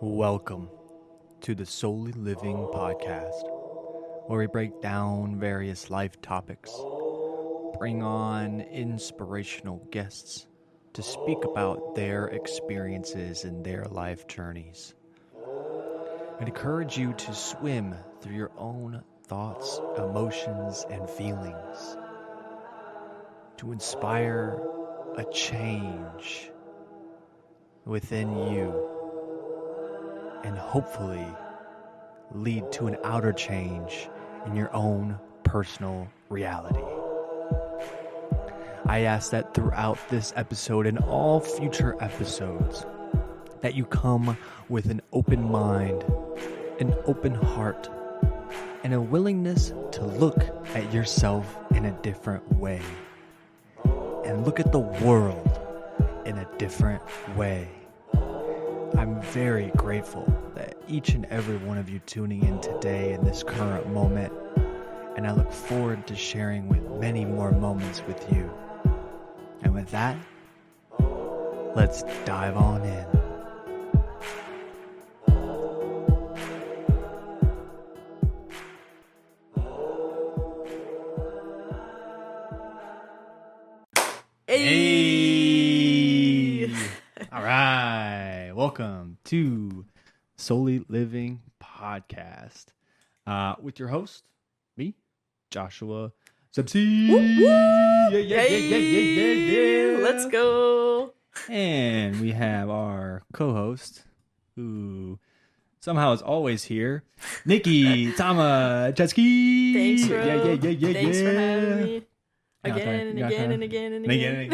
Welcome to the Soully Living Podcast, where we break down various life topics, bring on inspirational guests to speak about their experiences and their life journeys, and encourage you to swim through your own thoughts, emotions, and feelings to inspire a change within you and hopefully lead to an outer change in your own personal reality. I ask that throughout this episode and all future episodes that you come with an open mind, an open heart, and a willingness to look at yourself in a different way and look at the world in a different way. I'm very grateful that each and every one of you tuning in today in this current moment, and I look forward to sharing with many more moments with you. And with that, let's dive on in. Hey! All right, welcome to Soully Living Podcast with your host, me, Joshua Subsea. Yeah. Let's go. And we have our co-host, who somehow is always here, Nicki Thomas. Thanks for having me again and again.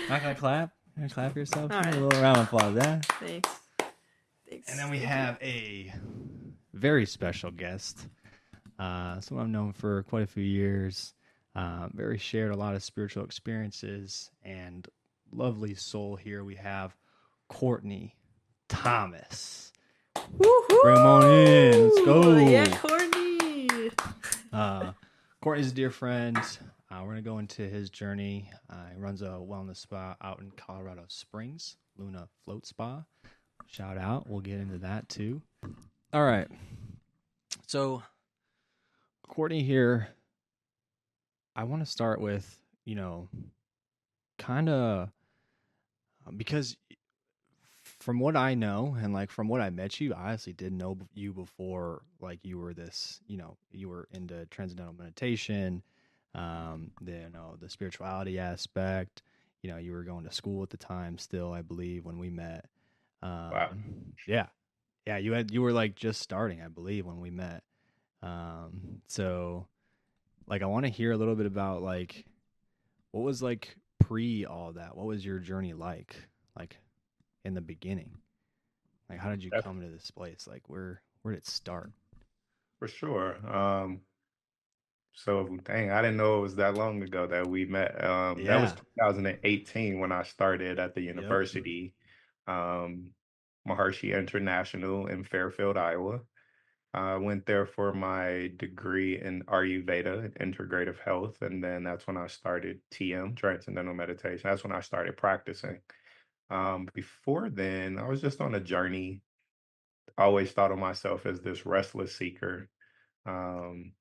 Not gonna clap. You're gonna clap yourself. All right. A little round of applause. Yeah. Thanks. And then we have a very special guest, someone I've known for quite a few years. Very shared a lot of spiritual experiences and lovely soul. Here we have Courtney Thomas. Woo-hoo! Bring him on in. Let's go. Yeah, Courtney. Courtney's a dear friend. We're going to go into his journey. He runs a wellness spa out in Colorado Springs, Luna Float Spa. Shout out. We'll get into that too. All right. So, Courtney here, I want to start with, kind of, because from what I know and like from what I met you, I honestly didn't know you before, like you were this, you were into Transcendental Meditation, the spirituality aspect. You were going to school at the time still, I believe, when we met. Wow. Yeah. You were like just starting, I believe, when we met. So like, I want to hear a little bit about like, what was like pre all that? What was your journey like in the beginning? Like, how did you come to this place? Like, where did it start? For sure. So dang, I didn't know it was that long ago that we met. That was 2018 when I started at the university, Maharishi International in Fairfield, Iowa. I went there for my degree in Ayurveda, integrative health, and then that's when I started TM, Transcendental Meditation. That's when I started practicing. Before then, I was just on a journey. I always thought of myself as this restless seeker. Um,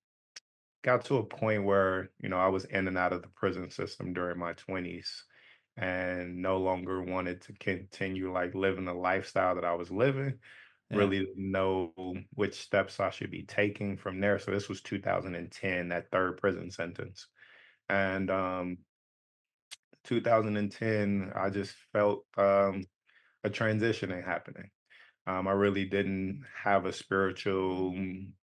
Got to a point where, I was in and out of the prison system during my 20s and no longer wanted to continue like living the lifestyle that I was living. Really didn't know which steps I should be taking from there. So this was 2010, that third prison sentence. And 2010, I just felt a transitioning happening. I really didn't have a spiritual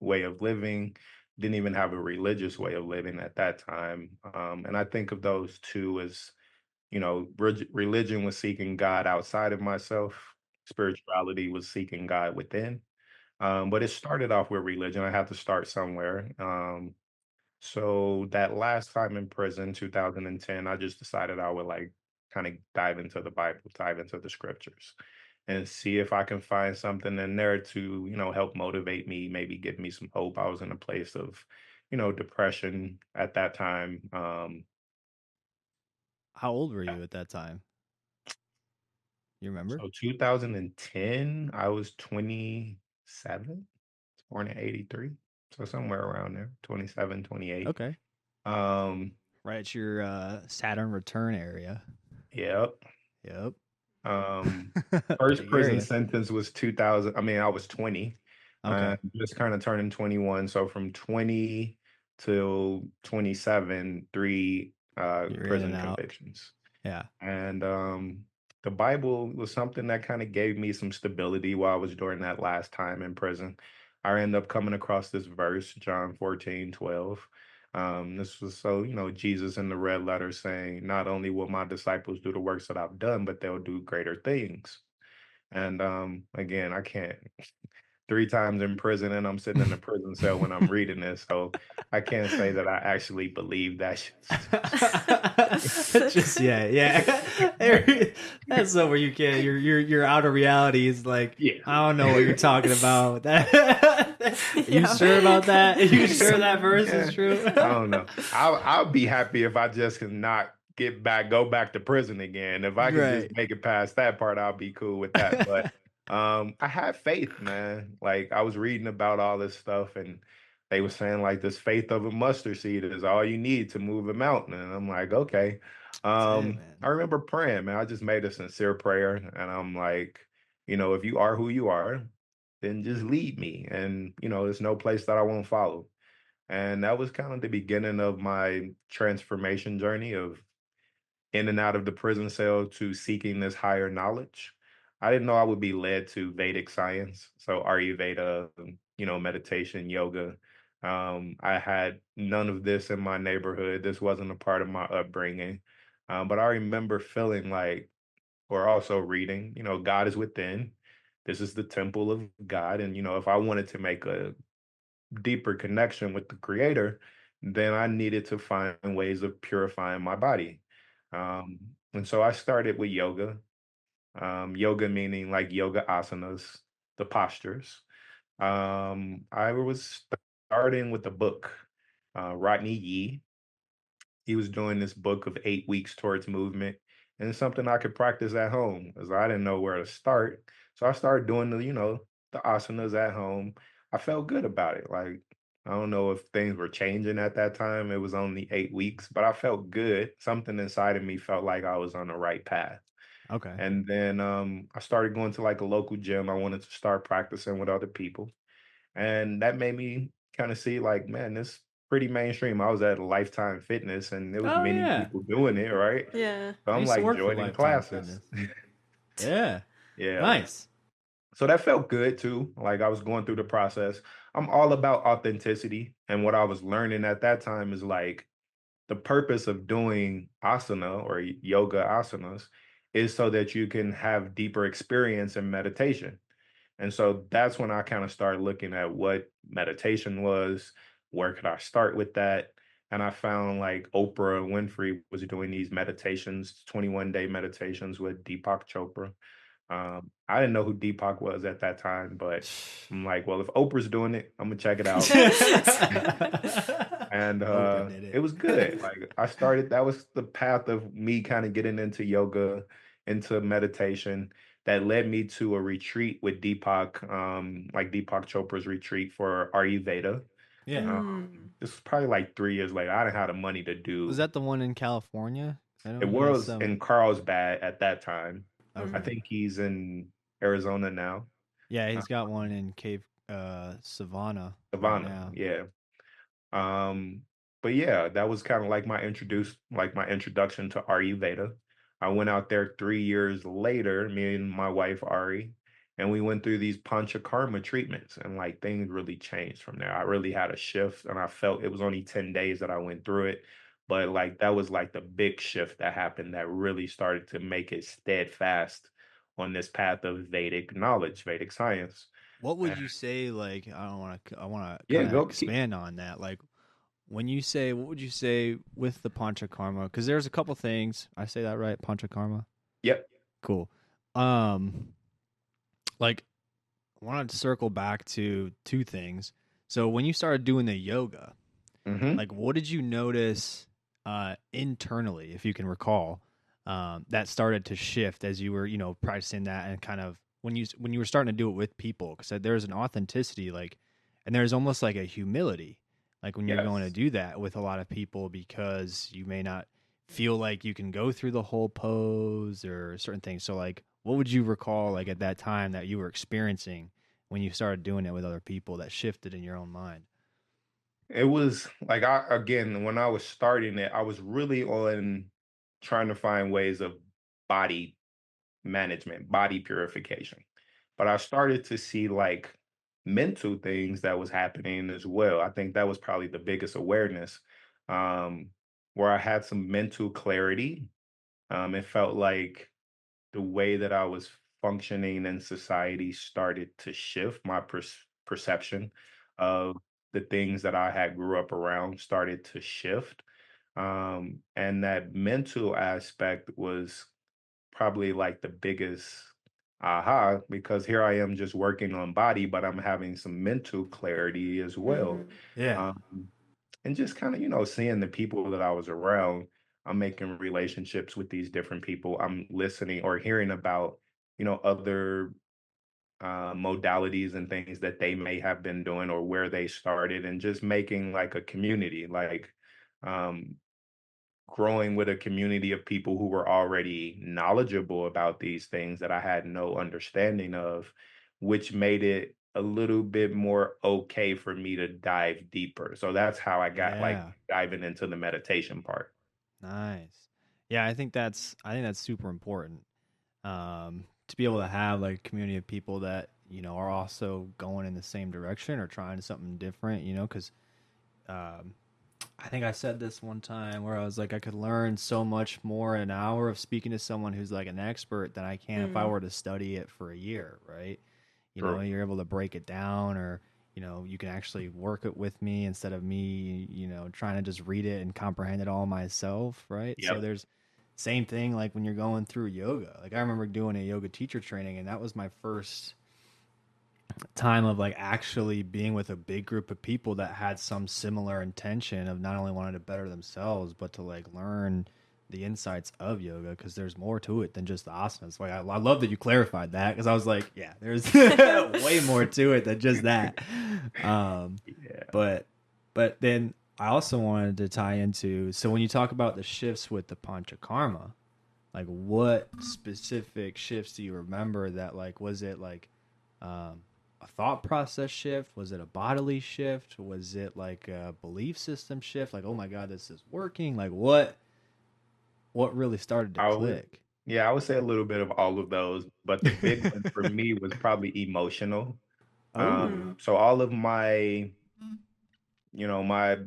way of living, didn't even have a religious way of living at that time. And I think of those two as, religion was seeking God outside of myself, spirituality was seeking God within. But it started off with religion. I had to start somewhere. So that last time in prison, 2010, I just decided I would like kind of dive into the Bible, dive into the scriptures, and see if I can find something in there to, help motivate me, maybe give me some hope. I was in a place of, depression at that time. How old were you at that time? You remember? So 2010, I was 27, born in 83. So somewhere around there, 27, 28. Okay. Um, Right at your Saturn return area. yep. Yep. Um, first Big prison area. sentence was 2000. I mean, I was 20, Okay. just kind of turning 21. So from 20 till 27, three You're in and prison out. convictions. Yeah. And the Bible was something that kind of gave me some stability while I was during that last time in prison. I ended up coming across this verse, John 14:12. This was so, Jesus in the red letter saying, not only will my disciples do the works that I've done, but they'll do greater things. And again, I can't 3 times in prison and I'm sitting in a prison cell when I'm reading this. So I can't say that I actually believe that shit. Just yeah. That's somewhere you can't. Your outer reality is like, Yeah. I don't know what you're talking about. You sure about that? You sure that verse is true? I don't know. I'll be happy if I just can not go back to prison again. If I can just Right. make it past that part, I'll be cool with that. But I had faith, man. Like I was reading about all this stuff and they were saying like this faith of a mustard seed is all you need to move a mountain. And I'm like, okay. That's it, man. I remember praying, man. I just made a sincere prayer and I'm like, if you are who you are, then just lead me. And, there's no place that I won't follow. And that was kind of the beginning of my transformation journey of in and out of the prison cell to seeking this higher knowledge. I didn't know I would be led to Vedic science. So Ayurveda, meditation, yoga. I had none of this in my neighborhood. This wasn't a part of my upbringing. But I remember feeling like, or also reading, God is within. This is the temple of God. And, if I wanted to make a deeper connection with the creator, then I needed to find ways of purifying my body. And so I started with yoga, yoga meaning like yoga asanas, the postures. I was starting with the book, Rodney Yee. He was doing this book of 8 weeks towards movement, and it's something I could practice at home because I didn't know where to start. So I started doing the asanas at home. I felt good about it. Like I don't know if things were changing at that time. It was only 8 weeks, but I felt good. Something inside of me felt like I was on the right path. Okay. And then I started going to like a local gym. I wanted to start practicing with other people. And that made me kind of see like, man, this pretty mainstream. I was at Lifetime Fitness and there was Oh many yeah. people doing it, right? Yeah. So I I'm used to like work for joining Lifetime classes. Fitness. Yeah. Yeah. Nice. So that felt good too. Like I was going through the process. I'm all about authenticity. And what I was learning at that time is like the purpose of doing asana or yoga asanas is so that you can have deeper experience in meditation. And so that's when I kind of started looking at what meditation was, where could I start with that? And I found like Oprah Winfrey was doing these meditations, 21-day meditations with Deepak Chopra. I didn't know who Deepak was at that time, but I'm like, well, if Oprah's doing it, I'm gonna check it out. And Oprah did it it. was good. Like I started, that was the path of me kind of getting into yoga, into meditation that led me to a retreat with Deepak, like Deepak Chopra's retreat for Ayurveda. Yeah. This was probably like 3 years later. I didn't have the money to Was do. that the one in California? I It know he has was some. in Carlsbad at that time. I Okay. think he's in Arizona now. Yeah, Uh, he's got one in Cave Savannah right Savannah, now. yeah. Um, but yeah, that was kind of like my introduction to Ayurveda. I went out there 3 years later, me and my wife Ari, and we went through these panchakarma treatments, and like things really changed from there. I really had a shift, and I felt it was only 10 days that I went through it, but like that was like the big shift that happened that really started to make it steadfast on this path of Vedic knowledge, Vedic science. What would And you say? Like, I don't want to. I want to yeah, kind of go keep. expand on that. Like, when you say, what would you say with the panchakarma? Because there's a couple things. I say that right? Panchakarma. Yep. Cool. Like, I wanted to circle back to two things. So when you started doing the yoga, Hmm. like, what did you notice internally, if you can recall? that started to shift as you were, practicing that, and kind of when you were starting to do it with people, because there's an authenticity, like, and there's almost like a humility, like when you're going to Yes. do that with a lot of people, because you may not feel like you can go through the whole pose or certain things. So like, what would you recall like at that time that you were experiencing when you started doing it with other people that shifted in your own mind? It was like again, when I was starting it, I was really on trying to find ways of body management, body purification. But I started to see like mental things that was happening as well. I think that was probably the biggest awareness, um, where I had some mental clarity. It felt like the way that I was functioning in society started to shift. My perception of the things that I had grew up around started to shift. And that mental aspect was probably like the biggest aha, because here I am just working on body, but I'm having some mental clarity as well. Mm-hmm. Yeah. Um, and just kind of, seeing the people that I was around, I'm making relationships with these different people. I'm listening or hearing about, other modalities and things that they may have been doing or where they started, and just making like a community, like um, growing with a community of people who were already knowledgeable about these things that I had no understanding of, which made it a little bit more okay for me to dive deeper. So that's how I got like Yeah. diving into the meditation part. Nice. Yeah, I think that's super important. To be able to have like a community of people that, are also going in the same direction or trying something different, because um, I think I said this one time where I was like, I could learn so much more in an hour of speaking to someone who's like an expert than I can if I Mm. were to study it for a year, right? True. You're able to break it down, or, you can actually work it with me instead of me, trying to just read it and comprehend it all myself, right? So Yep. there's same thing like when you're going through yoga. Like I remember doing a yoga teacher training, and that was my first time of like actually being with a big group of people that had some similar intention of not only wanting to better themselves but to like learn the insights of yoga, because there's more to it than just the asanas. Like I love that you clarified that, because I was like, yeah, there's way more to it than just that. um Yeah. but then I also wanted to tie into, so when you talk about the shifts with the panchakarma, like what specific shifts do you remember that, like, was it like a thought process shift? Was it a bodily shift? Was it like a belief system shift? Like, oh my God, this is working. Like what really started to I would, click? yeah, I would say a little bit of all of those, but the big one for me was probably emotional. Oh, So all of my my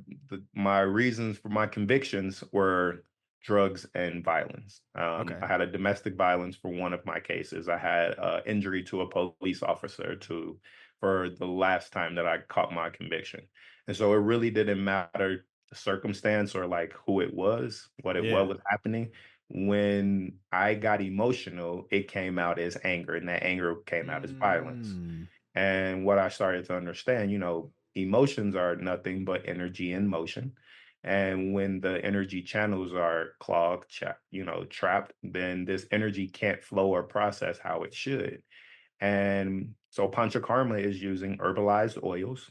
my reasons for my convictions were drugs and violence. okay. I had a domestic violence for one of my cases. I had injury to a police officer to for the last time that I caught my conviction, and so it really didn't matter the circumstance or like who it was, what Yeah. was happening. When I got emotional, it came out as anger, and that anger came out as violence. Mm. And what I started to understand, emotions are nothing but energy in motion. And when the energy channels are clogged, trapped, then this energy can't flow or process how it should. And so Panchakarma is using herbalized oils.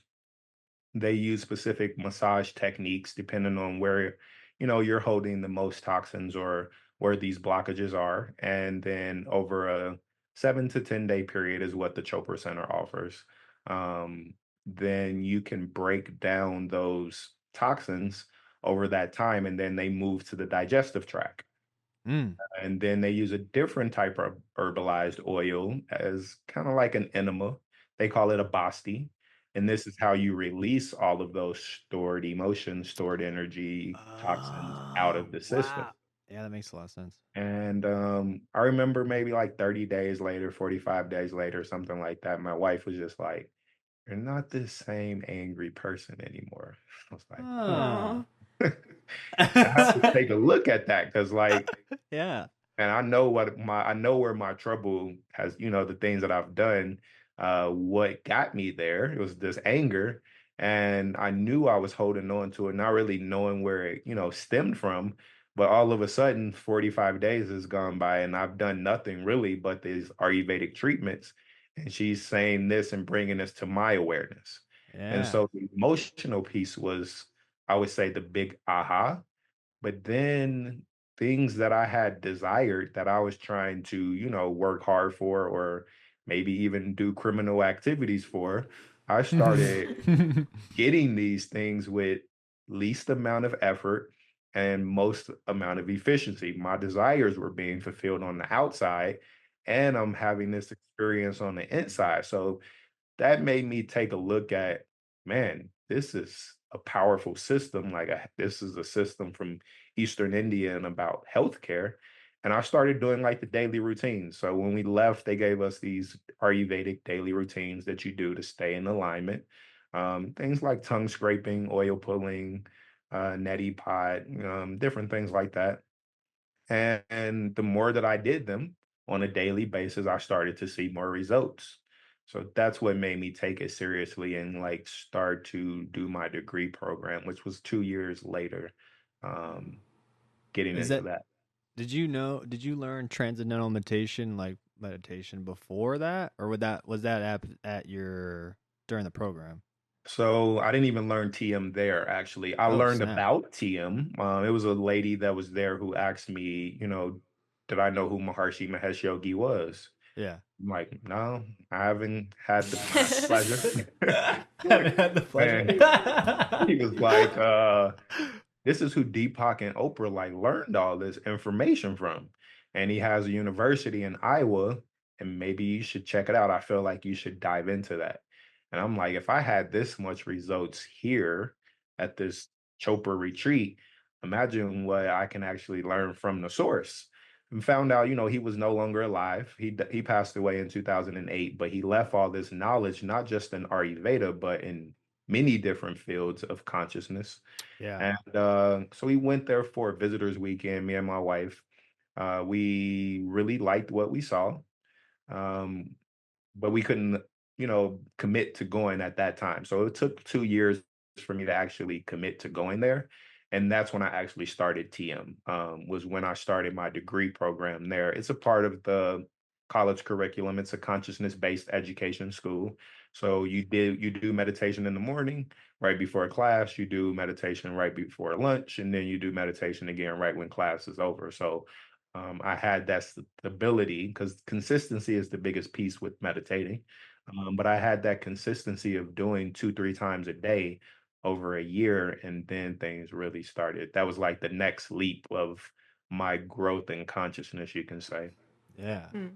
They use specific massage techniques depending on where, you're holding the most toxins or where these blockages are. And then over a 7 to 10 day period is what the Chopra Center offers. Then you can break down those toxins over that time, and then they move to the digestive tract. Mm. And then they use a different type of herbalized oil as kind of like an enema. They call it a basti. And this is how you release all of those stored emotions, stored energy, toxins out Oh, of the system. wow. Yeah, that makes a lot of sense. And I remember maybe like 30 days later, 45 days later, something like that, my wife was just like, "You're not the same angry person anymore." I was like, Huh. Aw. I have to take a look at that because, like, Yeah. and I know where my trouble has, the things that I've done, what got me there. It was this anger. And I knew I was holding on to it, not really knowing where it, stemmed from. But all of a sudden, 45 days has gone by and I've done nothing really but these Ayurvedic treatments. And she's saying this and bringing this to my awareness. And Yeah. so the emotional piece was, I would say, the big aha. But then things that I had desired that I was trying to, work hard for, or maybe even do criminal activities for, I started getting these things with least amount of effort and most amount of efficiency. My desires were being fulfilled on the outside, and I'm having this experience on the inside. So that made me take a look at, man, this is a powerful system. Like this is a system from Eastern India and about healthcare. And I started doing like the daily routines. So when we left, they gave us these Ayurvedic daily routines that you do to stay in alignment. Things like tongue scraping, oil pulling, neti pot, different things like that. And the more that I did them on a daily basis, I started to see more results. So that's what made me take it seriously and like start to do my degree program, which was 2 years later, um, getting Is into that that. did you learn transcendental meditation like meditation before that, or would that was that at your during the program? So I didn't even learn TM there, actually. I Oh, learned snap. about TM. It was a lady that was there who asked me, did I know who Maharshi Mahesh Yogi was? Yeah. I'm like, no, I haven't had the pleasure. Haven't had the pleasure. Man, he was like, this is who Deepak and Oprah like learned all this information from. And he has a university in Iowa, and maybe you should check it out. I feel like you should dive into that. And I'm like, if I had this much results here at this Chopra retreat, imagine what I can actually learn from the source. And found out, he was no longer alive. He passed away in 2008, but he left all this knowledge, not just in Ayurveda, but in many different fields of consciousness. Yeah. And so we went there for a visitors weekend, me and my wife. We really liked what we saw. Um, but we couldn't, commit to going at that time. So it took 2 years for me to actually commit to going there. And that's when I actually started TM, was when I started my degree program there. It's a part of the college curriculum. It's a consciousness-based education school. So you do meditation in the morning, right before class, you do meditation right before lunch, and then you do meditation again right when class is over. So I had that stability because consistency is the biggest piece with meditating. But I had that consistency of doing 2, 3 times a day over a year, and then things really started. That was like the next leap of my growth in consciousness, you can say. Yeah. Mm.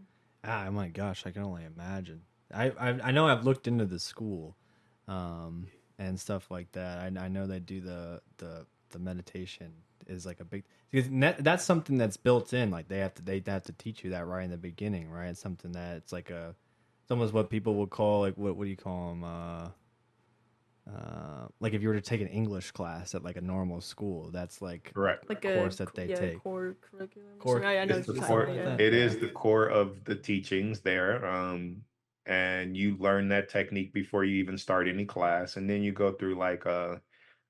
Ah, oh my gosh, I can only imagine. I know I've looked into the school, and stuff like that. I know they do the meditation is like a big because that's something that's built in. Like they have to teach you that right in the beginning, right? It's something that it's like it's almost what people would call like what do you call them? Like if you were to take an English class at like a normal school, that's like Correct. a Like course that they take. core curriculum. Or Core, something. I know It's what the you're it's talking core. something about. like Yeah. that. It Yeah. is the core of the teachings there. And you learn that technique before you even start any class, and then you go through like a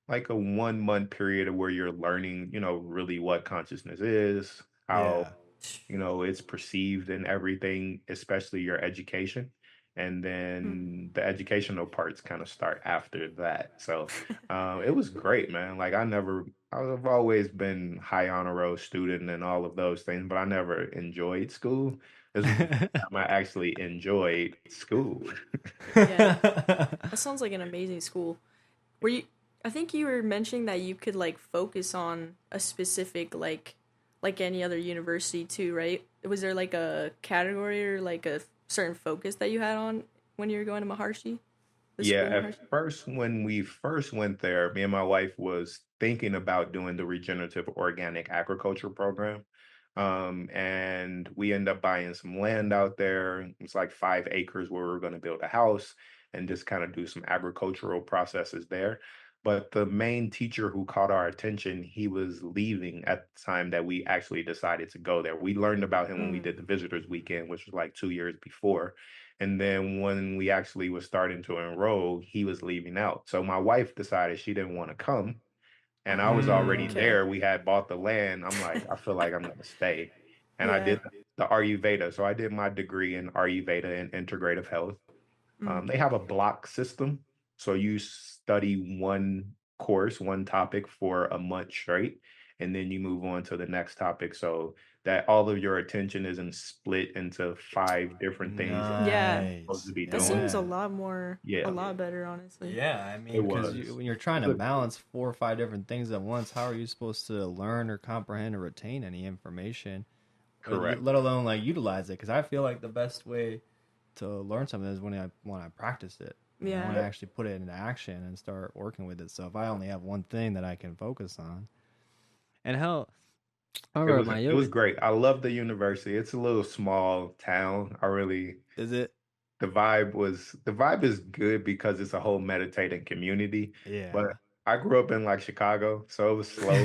1 month period of where you're learning, really what consciousness is, how, Yeah. it's perceived and everything, especially your education. And Mm. then the educational parts kind of start after that. So it was great, man. Like I've always been high honor roll student and all of those things, but I never enjoyed school. This was the first time I actually enjoyed school. Yeah. That sounds like an amazing school. Were you? I think you were mentioning that you could like focus on a specific like any other university too, right? Was there like a category or like a certain focus that you had on when you were going to Maharshi, the Yeah, school at Maharshi? first, when we first went there, me and my wife was thinking about doing the regenerative organic agriculture program. And we end up buying some land out there. It's like 5 acres where we're going to build a house and just kind of do some agricultural processes there. But the main teacher who caught our attention, he was leaving at the time that we actually decided to go there. We learned about him when we Mm. did the visitors weekend, which was like 2 years before. And then when we actually was starting to enroll, he was leaving out. So my wife decided she didn't want to come. and I was already Okay. there. We had bought the land. I'm like, I feel like I'm gonna stay. And I Yeah. did the Ayurveda. So I did my degree in Ayurveda and integrative health. Mm. They have a block system. So you study one course, one topic for a month straight, and then you move on to the next topic. So that all of your attention isn't split into five different things that Yeah. you're supposed to Nice. be That doing. seems Yeah. a Yeah, lot better, honestly. Yeah, I it mean, because was. when you're trying It to was balance 4 or 5 different things at once, how are you supposed to learn or comprehend or retain any information, or correct. let alone like utilize it? Because I feel like the best way to learn something is when I practice it. When Yeah. I actually put it into action and start working with it. So if I only have one thing that I can focus on, and hell, I remember my It was yoga. great. I love the university. It's a little small town. I really Is it? the vibe is good because it's a whole meditating community. But Yeah. I grew up in like Chicago, so it was slow,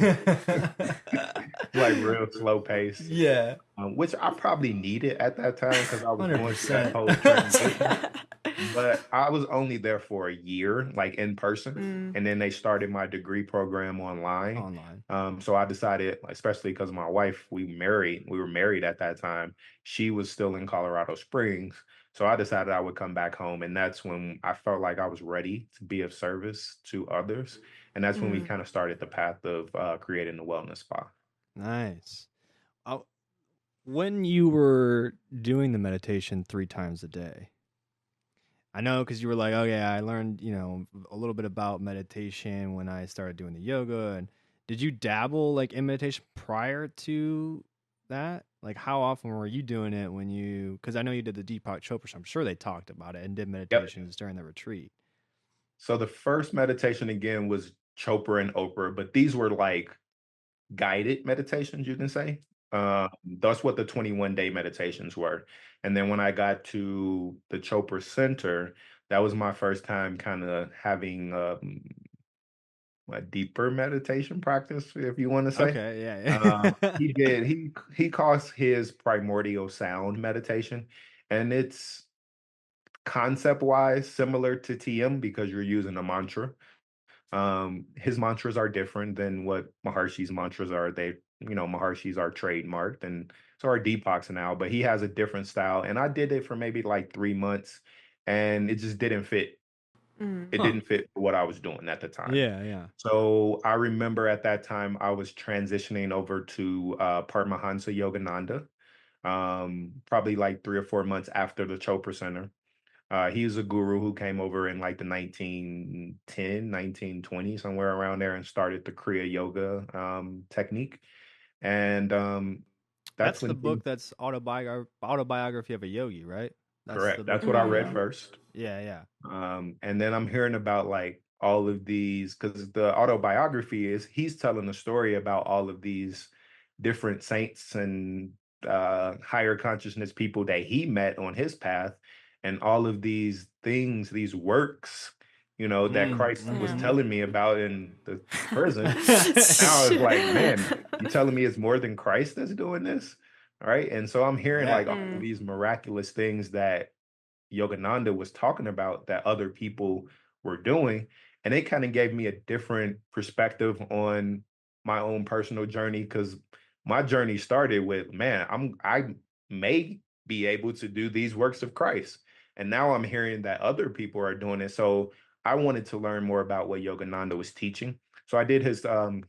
like real slow pace, Yeah. which I probably needed at that time because I was Hundred going through that percent. whole transition. But I was only there for a year, like in person, Mm. and then they started my degree program online. Online. So I decided, especially because my wife, we were married at that time. She was still in Colorado Springs. So I decided I would come back home. And that's when I felt like I was ready to be of service to others. And that's when we Mm. kind of started the path of creating the wellness spa. Nice. Uh, when you were doing the meditation 3 times a day, I know because you were like, oh yeah, I learned a little bit about meditation when I started doing the yoga. And did you dabble like in meditation prior to that? Like, how often were you doing it when you? Because I know you did the Deepak Chopra, so I'm sure they talked about it and did Yep. meditations during the retreat. So the first meditation again was Chopra and Oprah, but these were like guided meditations, you can say. That's what the 21-day meditations were. And then when I got to the Chopra Center, that was my first time kind of having a deeper meditation practice, if you want to say. Okay, yeah, yeah. He calls his primordial sound meditation, and it's concept wise similar to TM because you're using a mantra. His mantras are different than what Maharshi's mantras are. Maharshi's are trademarked and so are Deepak's now, but he has a different style. And I did it for maybe like 3 months and it just didn't fit. Mm. It Huh. didn't fit for what I was doing at the time. Yeah, yeah. So I remember at that time I was transitioning over to Paramahansa Yogananda, probably like 3 or 4 months after the Chopra Center. He's a guru who came over in like the 1910, 1920, somewhere around there, and started the Kriya Yoga technique. And that's That's the when he, book that's autobiography of a yogi, right? That's the correct. book That's we're what I talking read Mm. about. first. Yeah, yeah. And then I'm hearing about like all of these because the autobiography is he's telling a story about all of these different saints and higher consciousness people that he met on his path, and all of these things, these works, that Christ was Damn. telling me about in the prison. Now I was like, man, you telling me it's more than Christ that's doing this? All right. And so I'm hearing Yeah. like all of Mm. these miraculous things that Yogananda was talking about that other people were doing. And it kind of gave me a different perspective on my own personal journey because my journey started with, man, I may be able to do these works of Christ. And now I'm hearing that other people are doing it. So I wanted to learn more about what Yogananda was teaching. So I did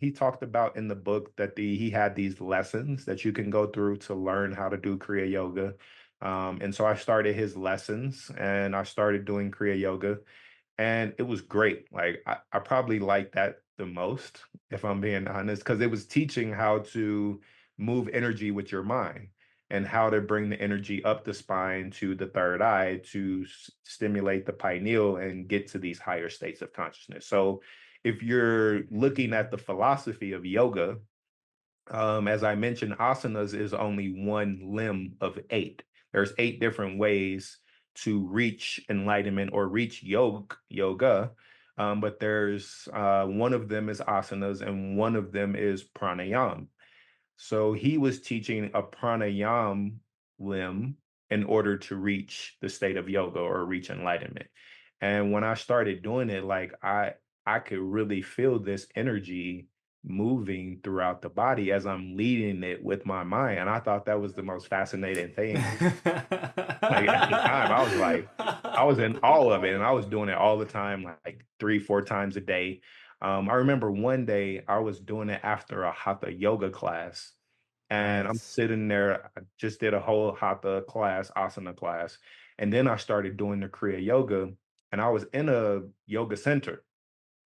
he talked about in the book that he had these lessons that you can go through to learn how to do Kriya Yoga. And so I started his lessons and I started doing Kriya Yoga and it was great. Like I probably liked that the most, if I'm being honest, because it was teaching how to move energy with your mind and how to bring the energy up the spine to the third eye to stimulate the pineal and get to these higher states of consciousness. So if you're looking at the philosophy of yoga, as I mentioned, asanas is only one limb of eight. There's eight different ways to reach enlightenment or reach yoga. But there's one of them is asanas and one of them is pranayam. So he was teaching a pranayam limb in order to reach the state of yoga or reach enlightenment. And when I started doing it, like I could really feel this energy moving throughout the body as I'm leading it with my mind. And I thought that was the most fascinating thing. Like at the time, I was like, I was in all of it, and I was doing it all the time, like 3, 4 times a day. I remember one day I was doing it after a hatha yoga class, and I'm Nice. sitting there. I just did a whole hatha class, asana class, and then I started doing the Kriya yoga, and I was in a yoga center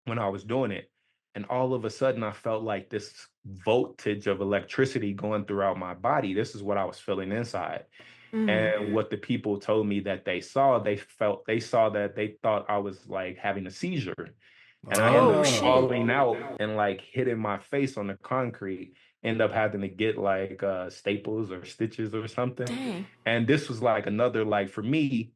when I was doing it. And all of a sudden, I felt like this voltage of electricity going throughout my body. This is what I was feeling inside. Mm. And what the people told me that they saw that they thought I was like having a seizure. And I ended Oh up shit. Oh. falling out and like hitting my face on the concrete, end up having to get like staples or stitches or something. Dang. And this was like another, like for me,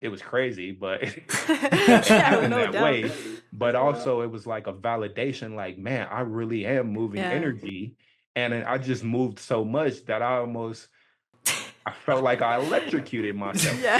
it was crazy, but Yeah, in no that doubt. way. But also it was like a validation, like, man, I really am moving Yeah. energy. And then I just moved so much that I felt like I electrocuted myself. Yeah.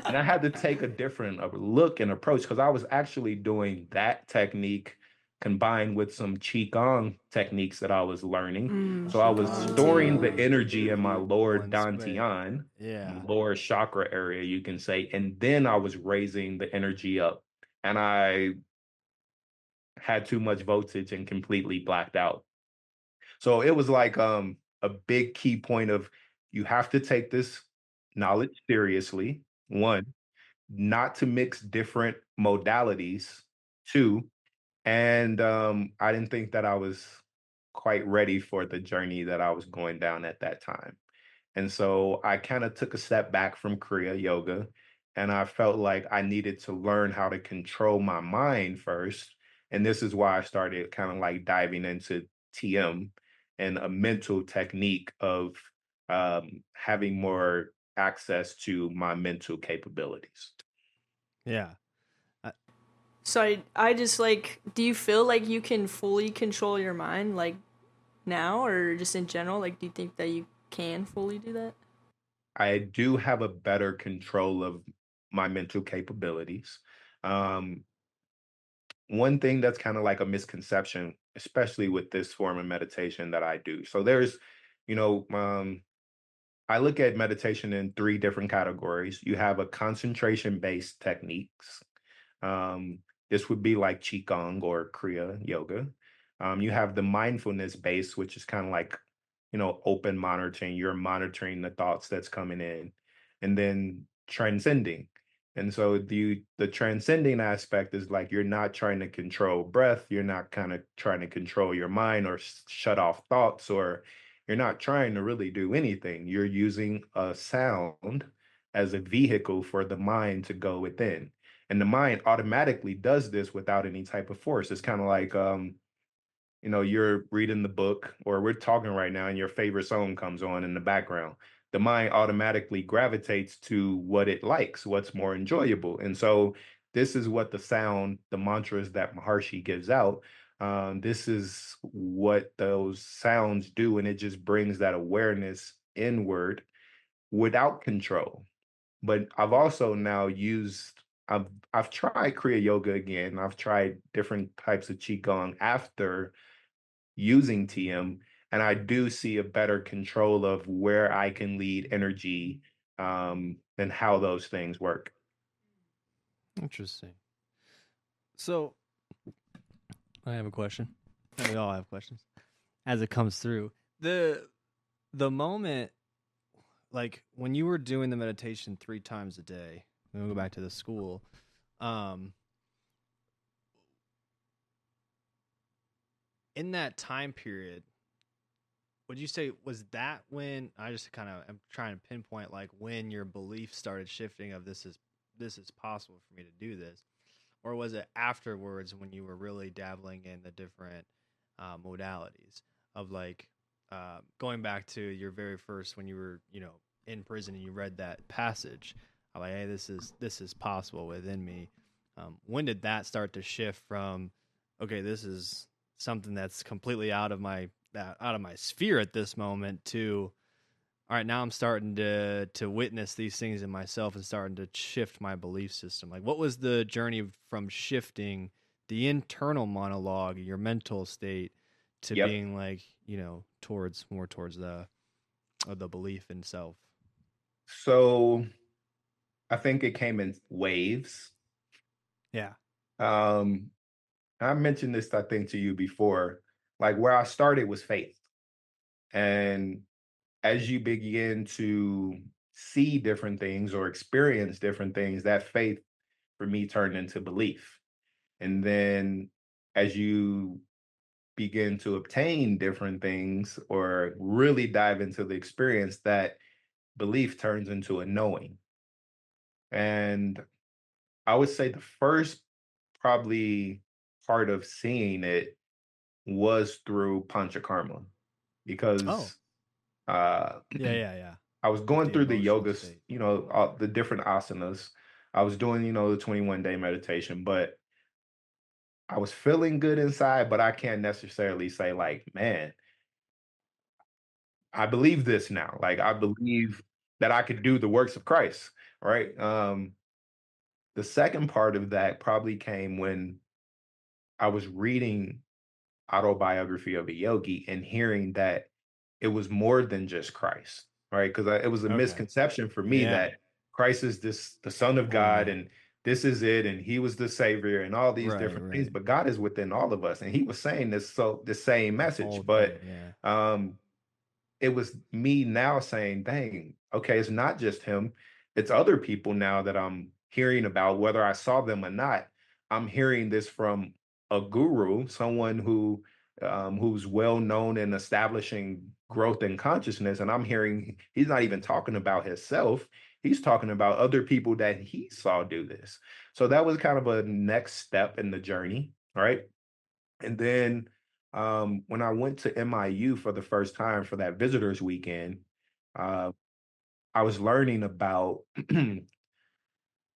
And I had to take a different look and approach because I was actually doing that technique combined with some qigong techniques that I was learning. So I was Qigong storing the too. energy in my lower One swing. dantian, Yeah. lower chakra area, you can say, and then I was raising the energy up. And I had too much voltage and completely blacked out. So it was like a big key point of you have to take this knowledge seriously. One, not to mix different modalities. Two, and I didn't think that I was quite ready for the journey that I was going down at that time. And so I kind of took a step back from Kriya yoga, and I felt like I needed to learn how to control my mind first. And this is why I started kind of like diving into TM and a mental technique of having more access to my mental capabilities. Yeah. I, So I just like, do you feel like you can fully control your mind like now or just in general? Like, do you think that you can fully do that? I do have a better control of my mental capabilities. Um, One thing that's kind of like a misconception, especially with this form of meditation that I do. So there's, you know, I look at meditation in three different categories. You have a concentration based techniques. Um, this would be like Qigong or Kriya yoga. You have the mindfulness base, which is kind of like, open monitoring. You're monitoring the thoughts that's coming in, and then transcending. And so the transcending aspect is like you're not trying to control breath. You're not kind of trying to control your mind or shut off thoughts, or you're not trying to really do anything. You're using a sound as a vehicle for the mind to go within, and the mind automatically does this without any type of force. It's kind of like you're reading the book or we're talking right now and your favorite song comes on in the background. The mind automatically gravitates to what it likes, what's more enjoyable. And so this is what the sound, the mantras that Maharshi gives out, this is what those sounds do. And it just brings that awareness inward without control. But I've also now I've tried Kriya Yoga again. I've tried different types of Qigong after using TM, and I do see a better control of where I can lead energy, and how those things work. interesting. So I have a question. And we all have questions as it comes through. The moment, like when you were doing the meditation 3 times a day, we'll go back to the school. Um, in that time period, would you say was that when I just kind of am trying to pinpoint like when your belief started shifting of this is possible for me to do this, or was it afterwards when you were really dabbling in the different modalities of like going back to your very first when you were in prison and you read that passage, I'm like, hey, this is possible within me. When did that start to shift from okay, this is something that's completely out of my sphere at this moment to all right, now I'm starting to witness these things in myself and starting to shift my belief system. Like what was the journey from shifting the internal monologue, your mental state, to Yep. being like, towards the belief in self. So I think it came in waves. Yeah. Um, I mentioned this, I think, to you before. Like where I started was faith. And as you begin to see different things or experience different things, that faith for me turned into belief. And then as you begin to obtain different things or really dive into the experience, that belief turns into a knowing. And I would say the first probably part of seeing it was through Panchakarma Oh. because uh Yeah. I was Like going the through the emotional yogas, state. all the different asanas. I was doing, the 21-day meditation, but I was feeling good inside, but I can't necessarily say like, man, I believe this now. Like I believe that I could do the works of Christ, right? The second part of that probably came when I was reading autobiography of a yogi and hearing that it was more than just Christ, right? Because it was a Okay. misconception for me Yeah. that Christ is the Son of Oh God no. and this is it, and He was the Savior and all these Right, different things. right. But God is within all of us, and He was saying this the same The whole message, but thing, yeah. um, it was me now saying, dang, okay, it's not just him. It's other people now that I'm hearing about, whether I saw them or not. I'm hearing this from a guru, someone who's well known in establishing growth in consciousness. And I'm hearing he's not even talking about himself. He's talking about other people that he saw do this. So that was kind of a next step in the journey, right? And then when I went to MIU for the first time for that visitors weekend, uh, I was learning about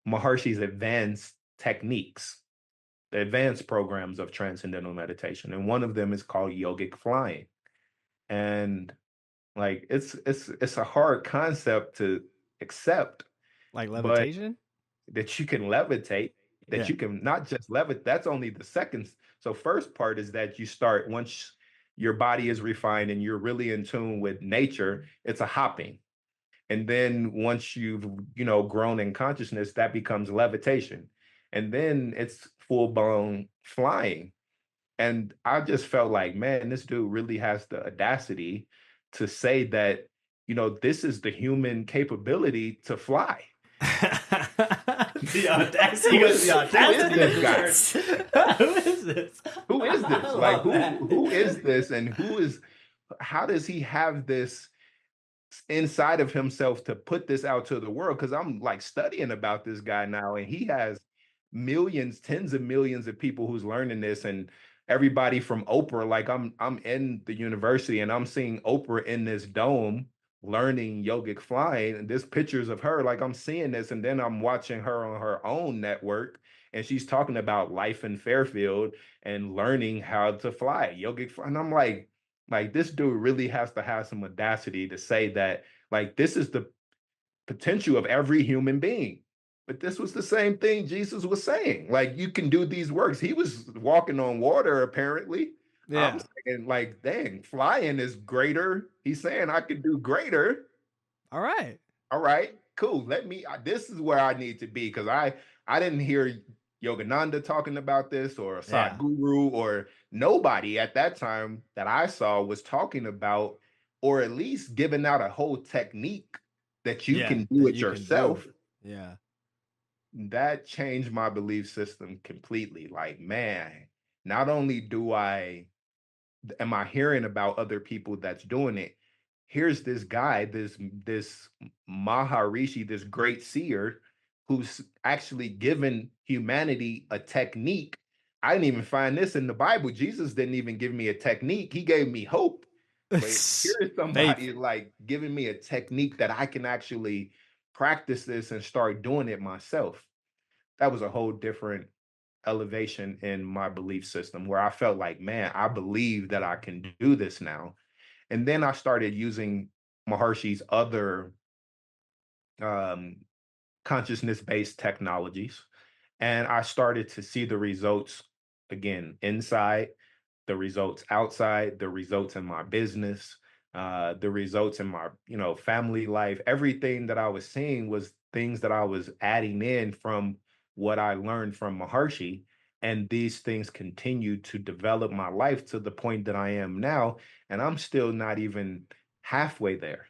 Maharshi's advanced techniques, the advanced programs of transcendental meditation. And one of them is called yogic flying. And like it's a hard concept to accept, Like but levitation? that you can levitate, that Yeah. you can not just levitate, that's only the second. So first part is that you start once your body is refined and you're really in tune with nature, it's a hopping. And then once you've, grown in consciousness, that becomes levitation. And then it's full blown flying. And I just felt like, man, this dude really has the audacity to say that, this is the human capability to fly. The audacity. Who Goes is the who is audacity of this the guy? words. Who is this? Who is I this? Like love who that. is this and how does he have this inside of himself to put this out to the world? Because I'm like studying about this guy now, and he has millions, tens of millions of people who's learning this, and everybody from Oprah. Like I'm in the university, and I'm seeing Oprah in this dome learning yogic flying, and there's pictures of her. Like I'm seeing this, and then I'm watching her on her own network, and she's talking about life in Fairfield and learning how to fly yogic fly. And I'm like this dude really has to have some audacity to say that like this is the potential of every human being. But this was the same thing Jesus was saying. Like you can do these works. He was walking on water apparently. I'm Yeah. saying like, dang, flying is greater. He's saying I could do greater. All right. All right, cool. This is where I need to be because I didn't hear Yogananda talking about this or Yeah. Sadhguru or nobody at that time that I saw was talking about or at least giving out a whole technique that you Yeah. can do That it you can do. yourself. Yeah. That changed my belief system completely. Like, man, not only do I am I hearing about other people that's doing it? Here's this guy, this Maharishi, this great seer, who's actually given humanity a technique. I didn't even find this in the Bible. Jesus didn't even give me a technique. He gave me hope. But here is Faith. somebody like giving me a technique that I can actually practice this and start doing it myself. That was a whole different elevation in my belief system where I felt like, man, I believe that I can do this now. And then I started using Maharshi's other um, consciousness based technologies. And I started to see the results again, inside, the results outside, the results in my business, the results in my, family life. Everything that I was seeing was things that I was adding in from what I learned from Maharshi. And these things continue to develop my life to the point that I am now. And I'm still not even halfway there.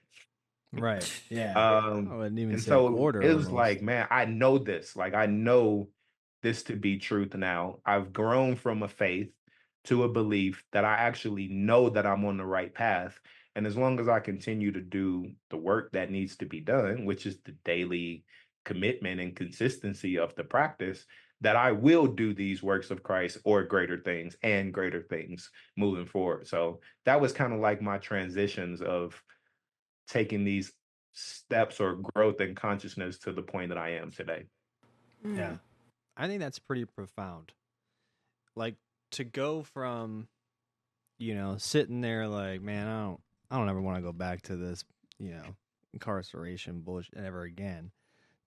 Right. Yeah. I Um, wouldn't even and say a so quarter it was almost. like, man, I know this. Like, I know this to be truth now. I've grown from a faith to a belief that I actually know that I'm on the right path. And as long as I continue to do the work that needs to be done, which is the daily commitment and consistency of the practice, that I will do these works of Christ or greater things moving forward. So that was kind of like my transitions of taking these steps or growth in consciousness to the point that I am today. Yeah. Mm. I think that's pretty profound. Like to go from, sitting there like, man, I don't ever want to go back to this, incarceration bullshit ever again.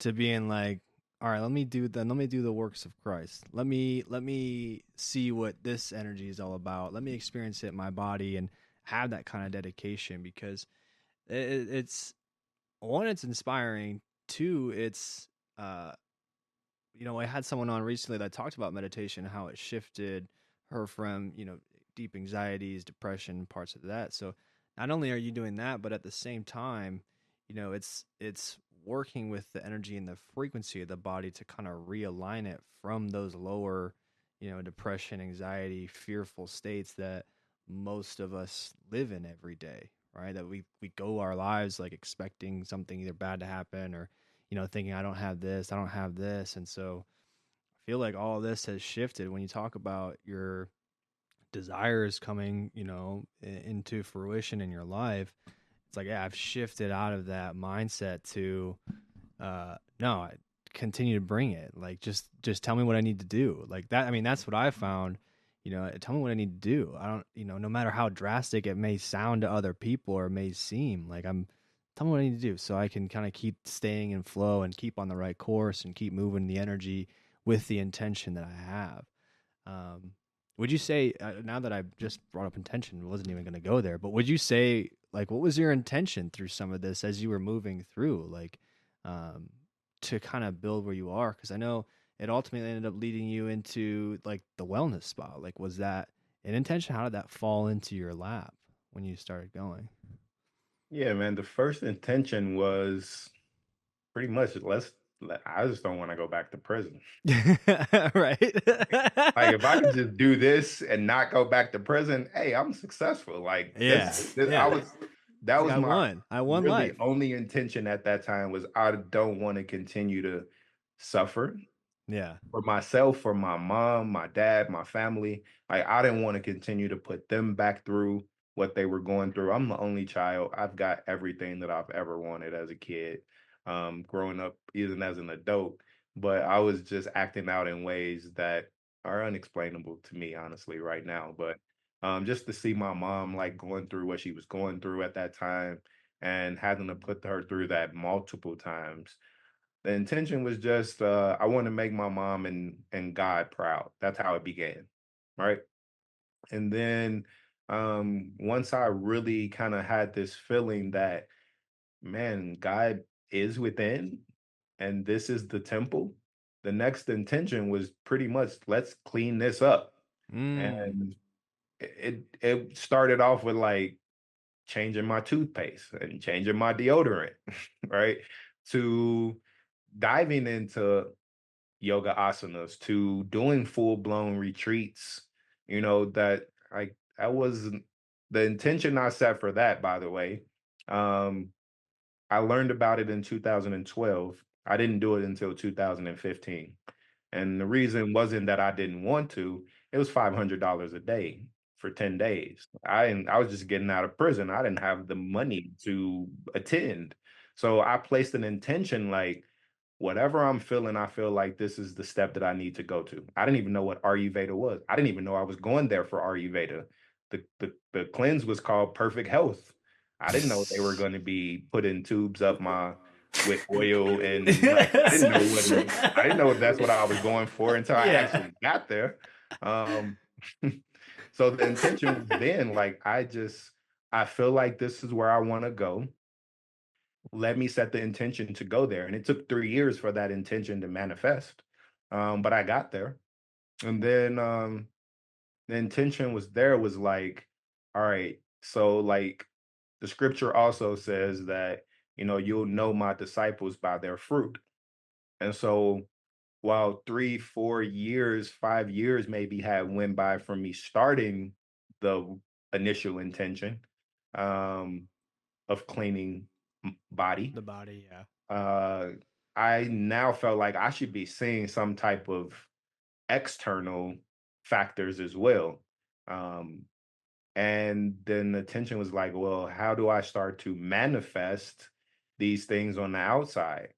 To being like, all right, let me do the works of Christ. Let me see what this energy is all about. Let me experience it in my body and have that kind of dedication because it's one, it's inspiring. Two, it's I had someone on recently that talked about meditation, how it shifted her from, deep anxieties, depression, parts of that. So not only are you doing that, but at the same time, it's working with the energy and the frequency of the body to kind of realign it from those lower, depression, anxiety, fearful states that most of us live in every day, right? That we go our lives like expecting something either bad to happen or thinking I don't have this. And so I feel like all of this has shifted when you talk about your desires coming, into fruition in your life. It's like, yeah, I've shifted out of that mindset to, no, I continue to bring it. Like, just tell me what I need to do. Like that. I mean, that's what I found. Tell me what I need to do. I don't, no matter how drastic it may sound to other people or may seem, like tell me what I need to do so I can kind of keep staying in flow and keep on the right course and keep moving the energy with the intention that I have. Um, would you say, now that I just brought up intention, wasn't even going to go there, but would you say, like, what was your intention through some of this as you were moving through, like, um, to kind of build where you are? Because I know it ultimately ended up leading you into like the wellness spot. Like, was that an intention? How did that fall into your lap when you started going? Yeah, man. The first intention was pretty much I just don't want to go back to prison. Right. Like if I could just do this and not go back to prison, hey, I'm successful. Like Yeah. I Yeah. was that It's like was I my won. I won really life. only intention at that time was I don't want to continue to suffer Yeah. for myself, for my mom, my dad, my family. I didn't want to continue to put them back through what they were going through. I'm the only child. I've got everything that I've ever wanted as a kid, growing up, even as an adult. But I was just acting out in ways that are unexplainable to me, honestly, right now. But just to see my mom like going through what she was going through at that time and having to put her through that multiple times, the intention was just I want to make my mom and God proud. That's how it began, right? And then once I really kind of had this feeling that man, God is within, and this is the temple. The next intention was pretty much let's clean this up, Mm. and it started off with like changing my toothpaste and changing my deodorant, right? To diving into yoga asanas to doing full blown retreats, that like that was the intention I set for that, by the way. Um, I learned about it in 2012. I didn't do it until 2015. And the reason wasn't that I didn't want to, it was $500 a day for 10 days. I was just getting out of prison. I didn't have the money to attend. So I placed an intention like whatever I'm feeling, I feel like this is the step that I need to go to. I didn't even know what Ayurveda was. I didn't even know I was going there for Ayurveda. The cleanse was called Perfect Health. I didn't know they were going to be putting tubes up my with oil and like I didn't know what I didn't know if that's what I was going for until I Yeah. actually got there. Um, so the intention was then like I feel like this is where I want to go. Let me set the intention to go there. And it took 3 years for that intention to manifest. But I got there. And then the intention was there was like, all right, so like the scripture also says that, you'll know my disciples by their fruit. And so while 3, 4 years, 5 years maybe had went by from me starting the initial intention um, of cleaning body, The body, yeah. uh, I now felt like I should be seeing some type of external factors as well. Um, and then the tension was like, well, how do I start to manifest these things on the outside?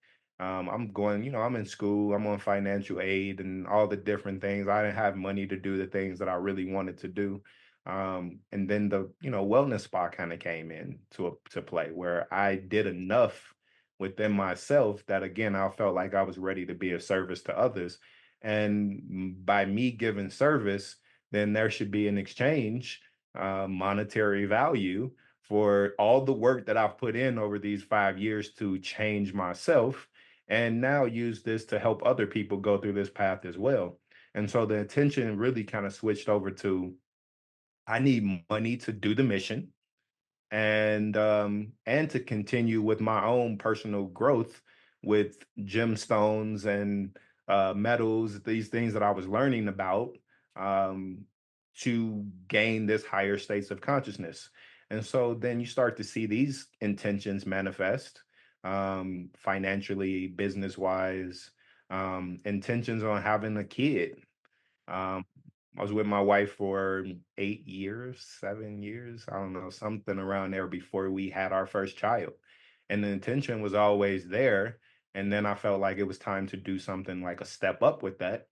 I'm going, I'm in school, I'm on financial aid and all the different things. I didn't have money to do the things that I really wanted to do. And then the, wellness spa kind of came in to play where I did enough within myself that again, I felt like I was ready to be of service to others. And by me giving service, then there should be an exchange monetary value for all the work that I've put in over these 5 years to change myself, and now use this to help other people go through this path as well. And so the attention really kind of switched over to I need money to do the mission and to continue with my own personal growth with gemstones and metals, these things that I was learning about um, to gain this higher states of consciousness. And so then you start to see these intentions manifest financially, business wise, intentions on having a kid. um, I was with my wife for 8 years, 7 years, I don't know, something around there before we had our first child. And the intention was always there. And then I felt like it was time to do something like a step up with that.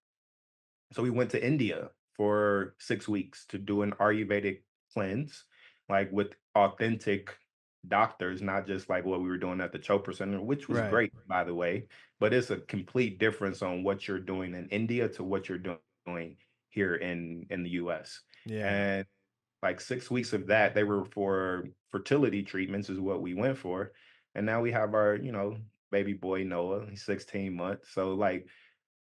So we went to India for 6 weeks to do an Ayurvedic cleanse, like with authentic doctors, not just like what we were doing at the Chopra Center, which was Right. great, by the way. But it's a complete difference on what you're doing in India to what you're doing here in the US. Yeah. And like 6 weeks of that, they were for fertility treatments, is what we went for. And now we have our, baby boy Noah, he's 16 months. So like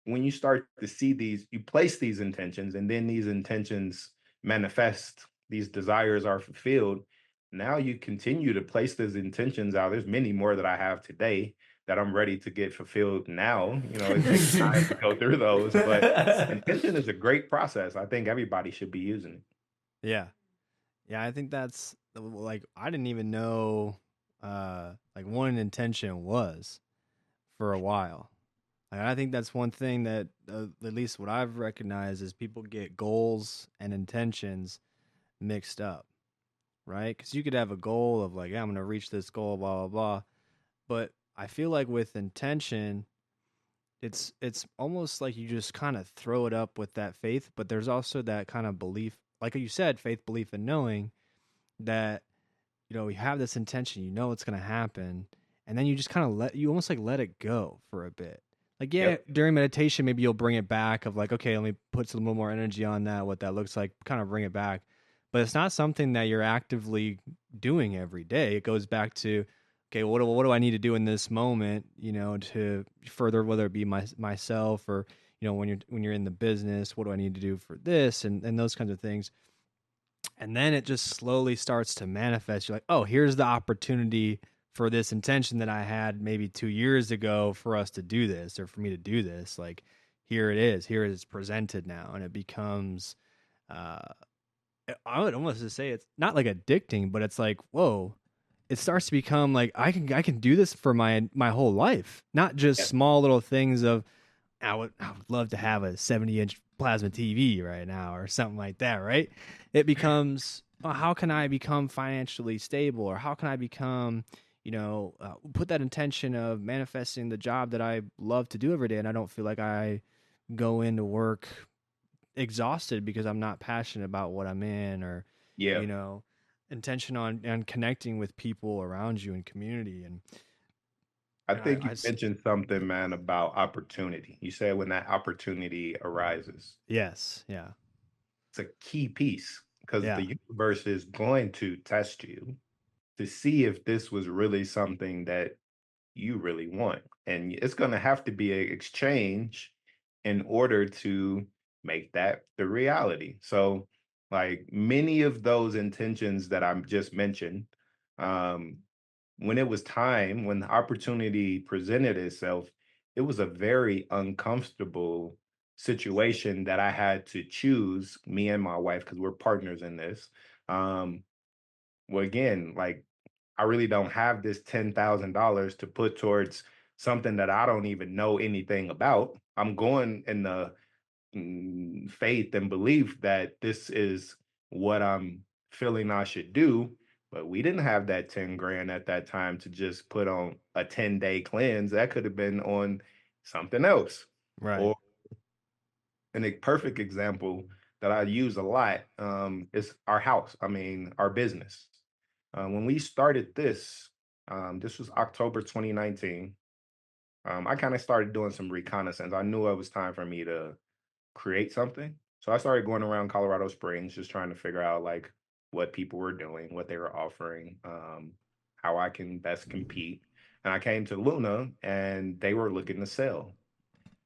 when you start to see these, you place these intentions, and then these intentions manifest, these desires are fulfilled. Now you continue to place those intentions out. There's many more that I have today that I'm ready to get fulfilled now. It takes time to go through those, but intention is a great process. I think everybody should be using it. Yeah. Yeah, I think that's like I didn't even know like what an intention was for a while. Like, I think that's one thing that at least what I've recognized is people get goals and intentions mixed up, right? Cuz you could have a goal of like, yeah, I'm going to reach this goal, blah blah blah. But I feel like with intention, it's almost like you just kind of throw it up with that faith, but there's also that kind of belief, like you said, faith, belief, and knowing that you have this intention, it's going to happen, and then you just kind of almost like let it go for a bit. Like, yeah, Yep. during meditation maybe you'll bring it back of like, okay, let me put some little more energy on that, what that looks like, kind of bring it back. But it's not something that you're actively doing every day. It goes back to, okay, what do I need to do in this moment, to further, whether it be myself or when you're in the business, what do I need to do for this and those kinds of things. And then it just slowly starts to manifest. You're like, oh, here's the opportunity for this intention that I had maybe 2 years ago for us to do this or for me to do this. Like, here it is. Here it is presented now. And it becomes, uh, I would almost just say it's not like addicting, but it's like, whoa, it starts to become like, I can do this for my whole life, not just Yep. small little things of, I would love to have a 70-inch plasma TV right now or something like that, right? It becomes, well, how can I become financially stable, or how can I become, put that intention of manifesting the job that I love to do every day, and I don't feel like I go into work exhausted because I'm not passionate about what I'm in, or Yeah. you know, intention on connecting with people around you in community, I and I, think you I s- mentioned something, man, about opportunity. You said when that opportunity arises. yes, yeah, it's a key piece because Yeah. the universe is going to test you to see if this was really something that you really want. And it's going to have to be an exchange in order to make that the reality. So, like many of those intentions that I just mentioned, um, when it was time, when the opportunity presented itself, it was a very uncomfortable situation that I had to choose, me and my wife, because we're partners in this. Um, well, again, like I really don't have this $10,000 to put towards something that I don't even know anything about. I'm going in the faith and belief that this is what I'm feeling I should do. But we didn't have that 10 grand at that time to just put on a 10-day cleanse. That could have been on something else. Right. Or a perfect example that I use a lot is our house. I mean, our business. When we started this, this was October 2019. I kind of started doing some reconnaissance. I knew it was time for me to create something. So I started going around Colorado Springs, just trying to figure out like what people were doing, what they were offering, how I can best compete. And I came to Luna and they were looking to sell.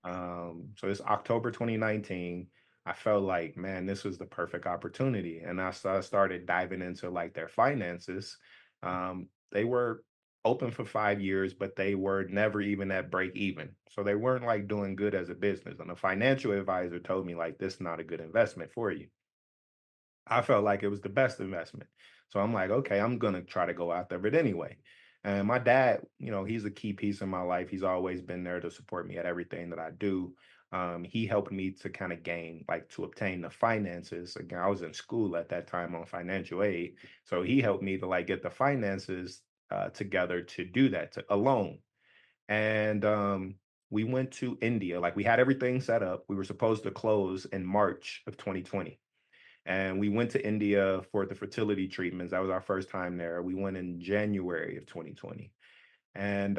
So it's October 2019. I felt like, man, this was the perfect opportunity. And started diving into like their finances. They were open for 5 years, but they were never even at break even. So they weren't like doing good as a business. And a financial advisor told me like, this is not a good investment for you. I felt like it was the best investment. So I'm like, okay, I'm gonna try to go after it anyway. And my dad, he's a key piece in my life. He's always been there to support me at everything that I do. He helped me to kind of to obtain the finances. Again, I was in school at that time on financial aid. So he helped me to like get the finances together to do that alone. And we went to India. Like we had everything set up. We were supposed to close in March of 2020. And we went to India for the fertility treatments. That was our first time there. We went in January of 2020. And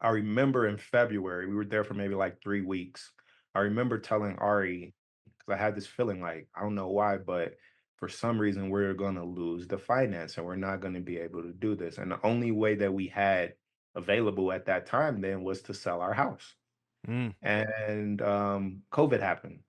I remember in February, we were there for maybe like 3 weeks. I remember telling Ari, because I had this feeling like, I don't know why, but for some reason, we're going to lose the finance and we're not going to be able to do this. And the only way that we had available at that time then was to sell our house. Mm. And COVID happened.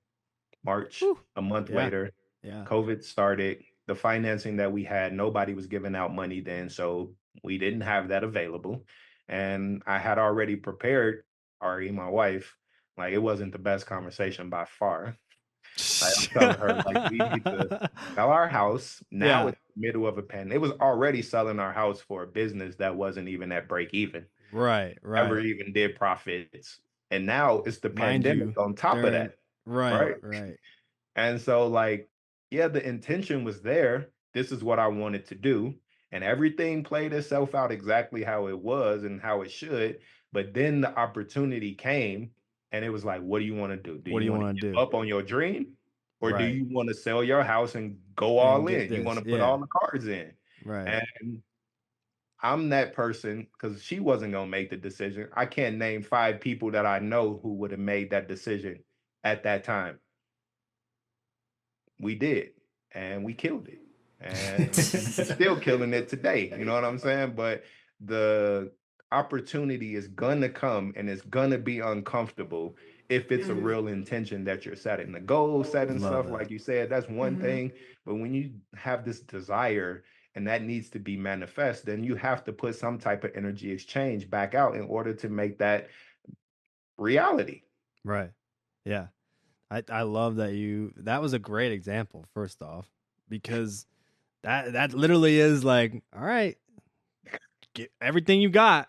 March, Whew. a month Yeah. later, Yeah. COVID started. The financing that we had, nobody was giving out money then. So we didn't have that available. And I had already prepared Ari, my wife, like it wasn't the best conversation by far. Like I'm telling her, like, we need to sell our house. Now Yeah. it's the middle of a pandemic. It was already selling our house for a business that wasn't even at break even, Right. never Right. even did profits. And now it's the Mind pandemic you, on top of during that, right. right? Right. And so, like, yeah, the intention was there. This is what I wanted to do. And everything played itself out exactly how it was and how it should. But then the opportunity came, and it was like, what do you want to do? Do What do you you want to want to give do? up on your dream? Or do Right. you want to sell your house and go And all get in? You want this. to put Yeah. all the cards in. Right. And I'm that person because she wasn't going to make the decision. I can't name 5 people that I know who would have made that decision at that time. We did, and we killed it. And we're still killing it today. You know what I'm saying? But the opportunity is gonna come and it's gonna be uncomfortable if it's a Mm-hmm. real intention that you're setting. The goal setting Love stuff, that. like you said, that's one Mm-hmm. thing. But when you have this desire and that needs to be manifest, then you have to put some type of energy exchange back out in order to make that reality. Right. Yeah. I love that that was a great example, first off, because that literally is like, all right, get everything you got.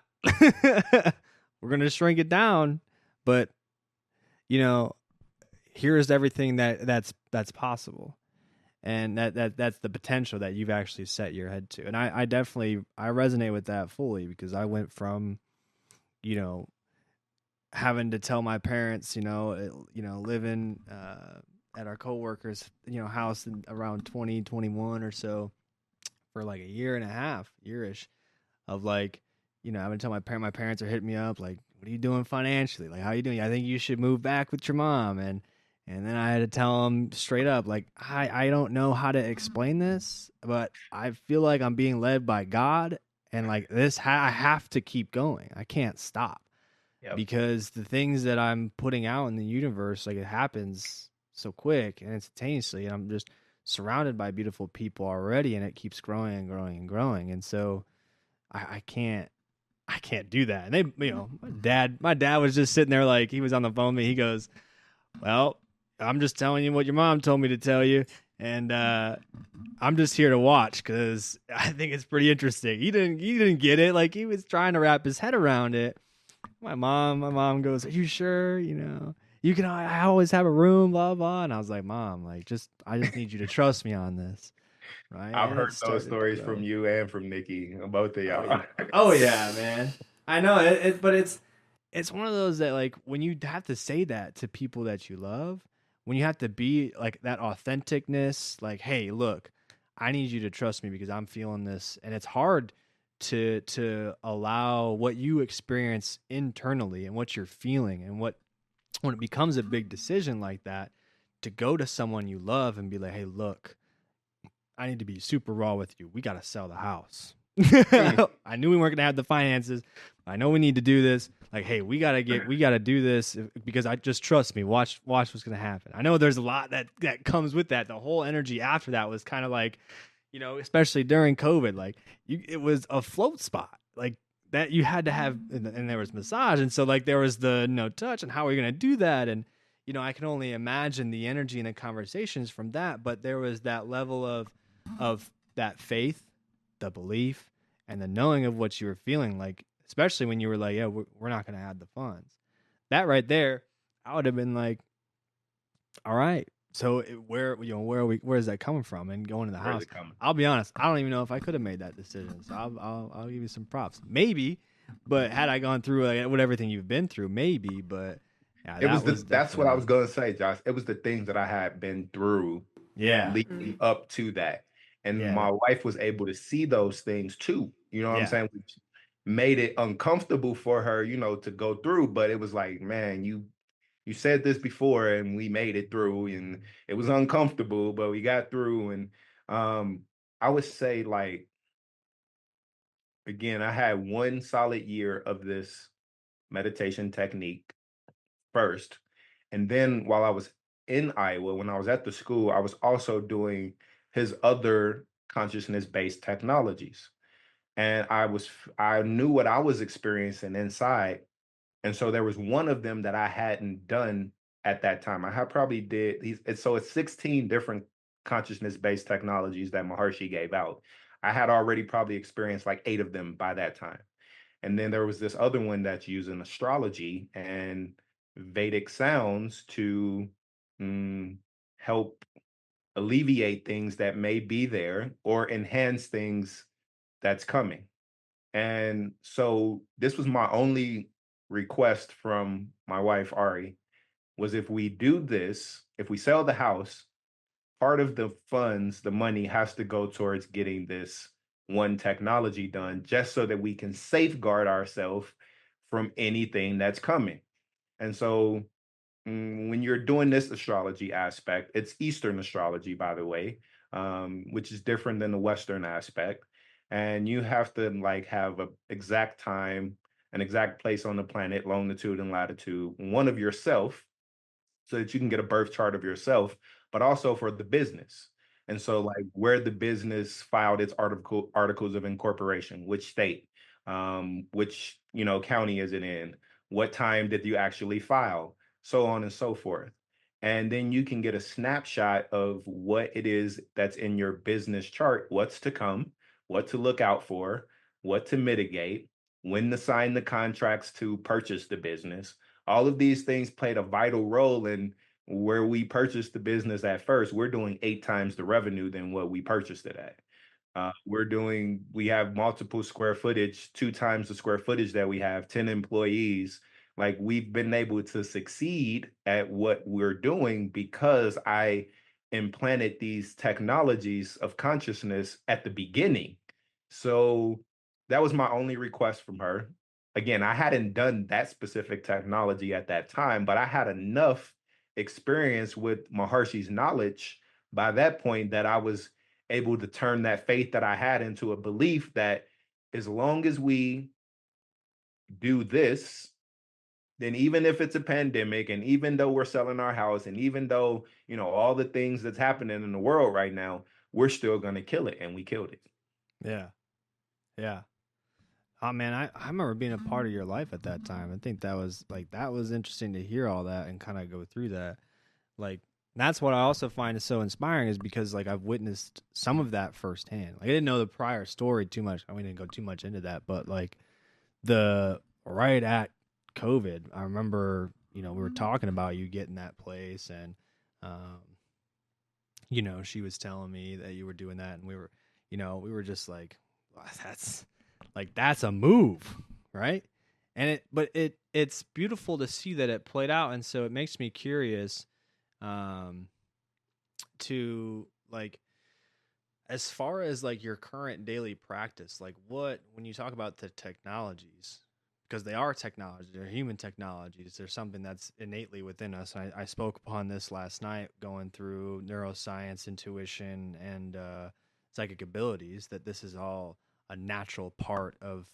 We're gonna shrink it down, but you know, here's everything that's possible. And that's the potential that you've actually set your head to. And I definitely I resonate with that fully because I went from, you know, having to tell my parents, living at our coworkers, house in around 2021 or so for like a year and a half, yearish of like, having to tell my parents are hitting me up like, what are you doing financially? Like, how are you doing? I think you should move back with your mom. And then I had to tell him straight up, like, I don't know how to explain this, but I feel like I'm being led by God. And like this, I have to keep going. I can't stop Yep. because the things that I'm putting out in the universe, like it happens so quick and instantaneously. And I'm just surrounded by beautiful people already. And it keeps growing and growing and growing. And so I can't do that. And they, my dad was just sitting there like he was on the phone with me. He goes, well, I'm just telling you what your mom told me to tell you, and I'm just here to watch because I think it's pretty interesting. He didn't get it. Like he was trying to wrap his head around it. My mom goes, "Are you sure? You can. I always have a room, blah blah." And I was like, "Mom, like I just need you to trust me on this, right?" I've And it heard those started to stories from grow. you and from Nicki, both of y'all. Oh yeah, man. I know it, but it's one of those that like when you have to say that to people that you love, when you have to be like that authenticness, like, hey, look, I need you to trust me because I'm feeling this, and it's hard to allow what you experience internally and what you're feeling and what when it becomes a big decision like that to go to someone you love and be like, hey, look, I need to be super raw with you. We got to sell the house. Mm. I knew we weren't going to have the finances. I know we need to do this. Like, hey, we got to do this because I just trust me. Watch what's going to happen. I know there's a lot that comes with that. The whole energy after that was kind of like, especially during COVID, like it was a float spot like that you had to have, and there was massage. And so like, there was the no touch and how are we going to do that? And, I can only imagine the energy and the conversations from that, but there was that level of that faith, the belief, and the knowing of what you were feeling, like especially when you were like, yeah, we're not going to have the funds. That right there, I would have been like, all right, so where is that coming from? And going to the Where's house, it coming? I'll be honest, I don't even know if I could have made that decision. So I'll give you some props, maybe. But had I gone through like with everything you've been through, maybe. But yeah, It was that was that's what I definitely was gonna say, Josh. It was the things that I had been through yeah, leading up to that. And yeah, my wife was able to see those things too. You know what I'm yeah. saying? Which made it uncomfortable for her, to go through. But it was like, man, you said this before and we made it through and it was uncomfortable, but we got through. And um I would say like again, I had one solid year of this meditation technique first. And then while I was in Iowa, when I was at the school, I was also doing his other consciousness based technologies. And I knew what I was experiencing inside. And so there was one of them that I hadn't done at that time. I had probably did it's 16 different consciousness based technologies that Maharshi gave out. I had already probably experienced like 8 of them by that time. And then there was this other one that's using astrology and Vedic sounds to mm, help alleviate things that may be there or enhance things that's coming. And so this was my only request from my wife Ari was if we do this, if we sell the house, part of the funds, the money has to go towards getting this one technology done just so that we can safeguard ourselves from anything that's coming. And so when you're doing this astrology aspect, it's Eastern astrology, by the way, which is different than the Western aspect. And you have to like have a exact time, an exact place on the planet, longitude and latitude, one of yourself, so that you can get a birth chart of yourself, but also for the business. And so like where the business filed its articles of incorporation, which state, which county is it in, what time did you actually file, so on and so forth. And then you can get a snapshot of what it is that's in your business chart, what's to come, what to look out for, what to mitigate, when to sign the contracts to purchase the business. All of these things played a vital role in where we purchased the business at first. We're doing 8 times the revenue than what we purchased it at. We have multiple square footage, 2 times the square footage that we have, 10 employees. Like we've been able to succeed at what we're doing because I implanted these technologies of consciousness at the beginning. So that was my only request from her. Again, I hadn't done that specific technology at that time, but I had enough experience with Maharshi's knowledge by that point that I was able to turn that faith that I had into a belief that as long as we do this, then even if it's a pandemic, and even though we're selling our house, and even though, all the things that's happening in the world right now, we're still going to kill it. And we killed it. Yeah. Yeah. Oh man, I remember being a part of your life at that time. I think that was interesting to hear all that and kind of go through that. Like that's what I also find is so inspiring is because like I've witnessed some of that firsthand. Like I didn't know the prior story too much. We didn't go too much into that, but like the right at COVID, I remember, we were talking about you getting that place and um she was telling me that you were doing that and we were just like, wow, that's a move, right? And it's beautiful to see that it played out, and so it makes me curious to like as far as like your current daily practice, like when you talk about the technologies, because they are technologies, they're human technologies, there's something that's innately within us. I spoke upon this last night going through neuroscience, intuition, and psychic abilities, that this is all a natural part of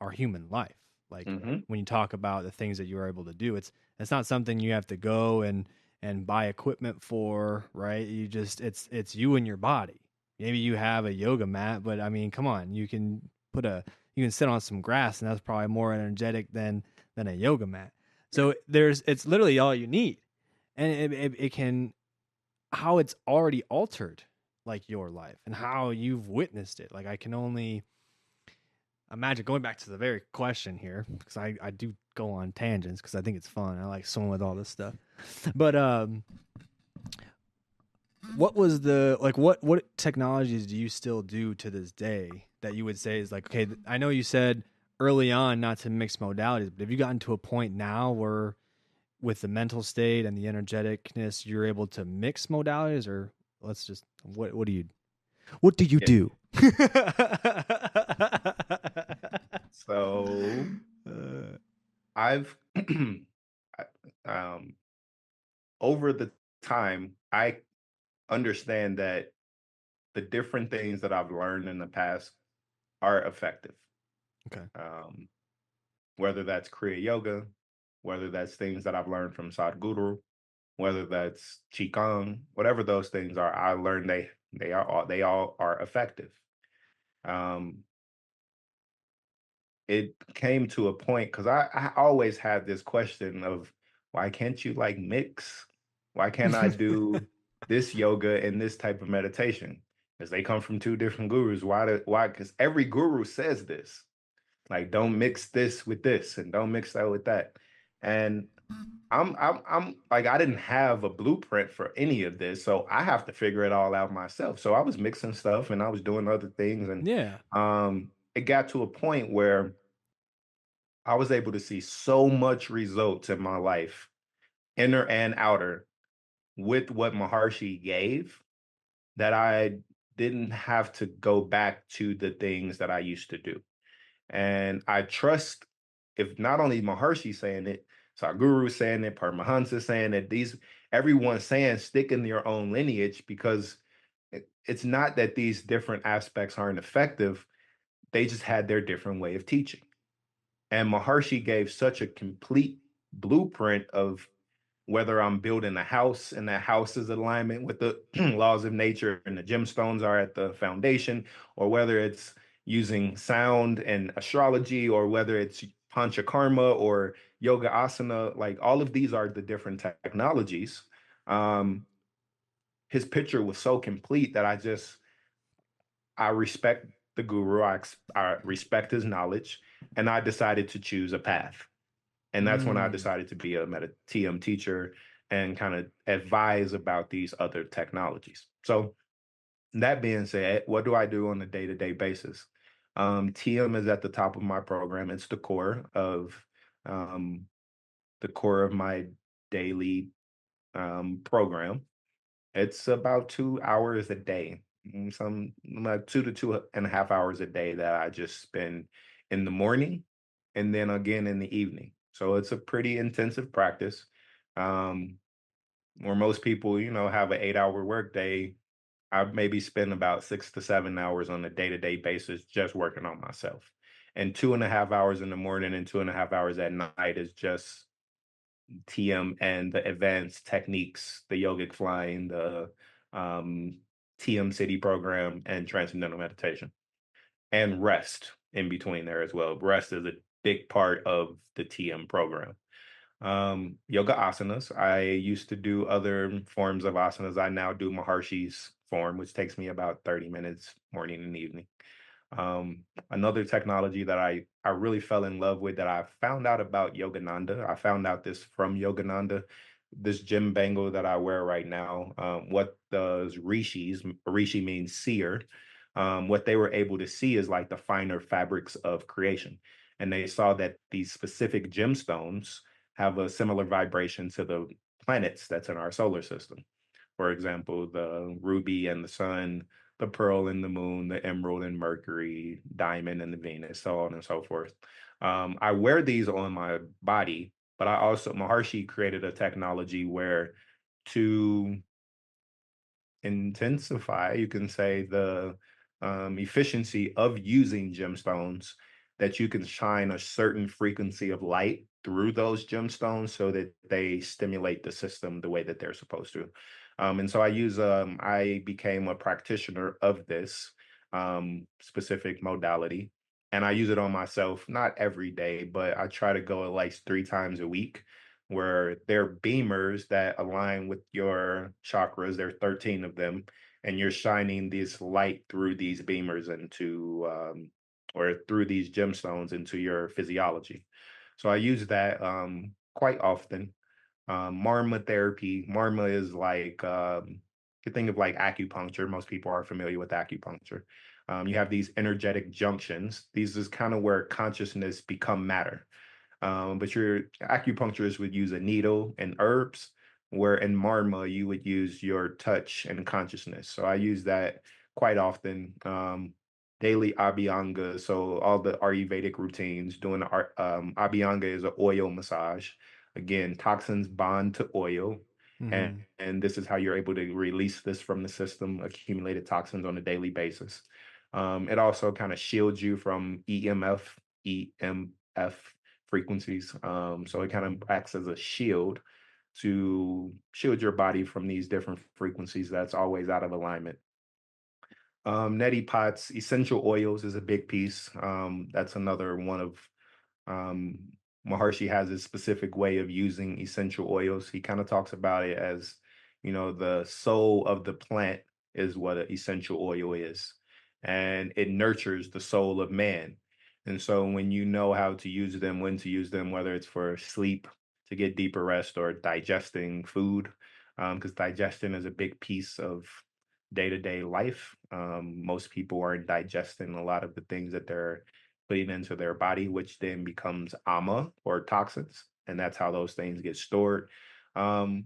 our human life. Like Mm-hmm. when you talk about the things that you are able to do, it's not something you have to go and buy equipment for, right? You just it's you and your body. Maybe you have a yoga mat, but I mean, come on, you can sit on some grass, and that's probably more energetic than a yoga mat. So it's literally all you need, and it can how it's already altered like your life and how you've witnessed it. Like I can only imagine, going back to the very question here, because I do go on tangents because I think it's fun. I like swimming with all this stuff. But what was the like what technologies do you still do to this day that you would say is like, okay, I know you said early on not to mix modalities, but have you gotten to a point now where with the mental state and the energeticness you're able to mix modalities? Or let's just what do you Yeah. do? So I've um, over the time, I understand that the different things that I've learned in the past are effective. Okay. Um, whether that's Kriya Yoga, whether that's things that I've learned from Sadhguru, whether that's Qigong, whatever those things are, I learned they all are effective. Um, it came to a point because I always had this question of why can't you like mix? Why can't I do this yoga and this type of meditation? Because they come from two different gurus. Why? Because every guru says this. Like, don't mix this with this and don't mix that with that. And I'm like, I didn't have a blueprint for any of this, so I have to figure it all out myself. So I was mixing stuff and I was doing other things, and Yeah. it got to a point where I was able to see so much results in my life, inner and outer, with what Maharshi gave, that I didn't have to go back to the things that I used to do. And I trust, if not only Maharshi saying it, Sadhguru saying it, Paramahansa saying it, everyone's saying stick in your own lineage, because it's not that these different aspects aren't effective. They just had their different way of teaching. And Maharshi gave such a complete blueprint of whether I'm building a house and that house is alignment with the laws of nature and the gemstones are at the foundation, or whether it's using sound and astrology, or whether it's panchakarma or yoga asana, like all of these are the different technologies. Um, his picture was so complete that I respect the guru. I respect his knowledge, and I decided to choose a path. And that's when I Mm. decided to be a TM teacher and kind of advise about these other technologies. So that being said, what do I do on a day-to-day basis? TM is at the top of my program. It's um, the core of my daily program. It's about 2 hours a day, some like 2 to 2.5 hours a day that I just spend in the morning and then again in the evening. So it's a pretty intensive practice. Um, where most people, have an 8-hour workday, I maybe spend about 6 to 7 hours on a day-to-day basis just working on myself. And 2.5 hours in the morning and 2.5 hours at night is just TM and the advanced techniques, the yogic flying, the um, TM City program, and Transcendental Meditation, and rest in between there as well. Rest is a big part of the TM program. Yoga asanas. I used to do other forms of asanas. I now do Maharshi's form, which takes me about 30 minutes morning and evening. Another technology that I really fell in love with, that I found out about Yogananda. I found out this from Yogananda. This gem bangle that I wear right now. What does rishis? Rishi means seer. What they were able to see is like the finer fabrics of creation, and they saw that these specific gemstones have a similar vibration to the planets that's in our solar system. For example, the ruby and the sun, the pearl and the moon, the emerald and Mercury, diamond and the Venus, so on and so forth. I wear these on my body, but Maharshi created a technology where, to intensify, you can say, the efficiency of using gemstones, that you can shine a certain frequency of light through those gemstones so that they stimulate the system the way that they're supposed to. And so I became a practitioner of this specific modality. And I use it on myself, not every day, but I try to go at least 3 times a week, where they're beamers that align with your chakras. There are 13 of them, and you're shining this light through these beamers or through these gemstones into your physiology. So I use that quite often. Marma therapy. Marma is like, you think of like acupuncture. Most people are familiar with acupuncture. You have these energetic junctions. These is kind of where consciousness become matter. But your acupuncturist would use a needle and herbs, where in Marma you would use your touch and consciousness. So I use that quite often. Daily Abhyanga, so all the Ayurvedic routines, doing the Abhyanga is an oil massage. Again, toxins bond to oil, and Mm-hmm. and this is how you're able to release this from the system, accumulated toxins on a daily basis. It also kind of shields you from EMF frequencies. So it kind of acts as a shield to shield your body from these different frequencies that's always out of alignment. Neti pots, essential oils is a big piece. That's another one of um, Maharshi has a specific way of using essential oils. He kind of talks about it as, the soul of the plant is what an essential oil is, and it nurtures the soul of man. And so when you know how to use them, when to use them, whether it's for sleep, to get deeper rest, or digesting food, because digestion is a big piece of day-to-day life. Most people aren't digesting a lot of the things that they're putting into their body, which then becomes ama, or toxins, and that's how those things get stored. Um,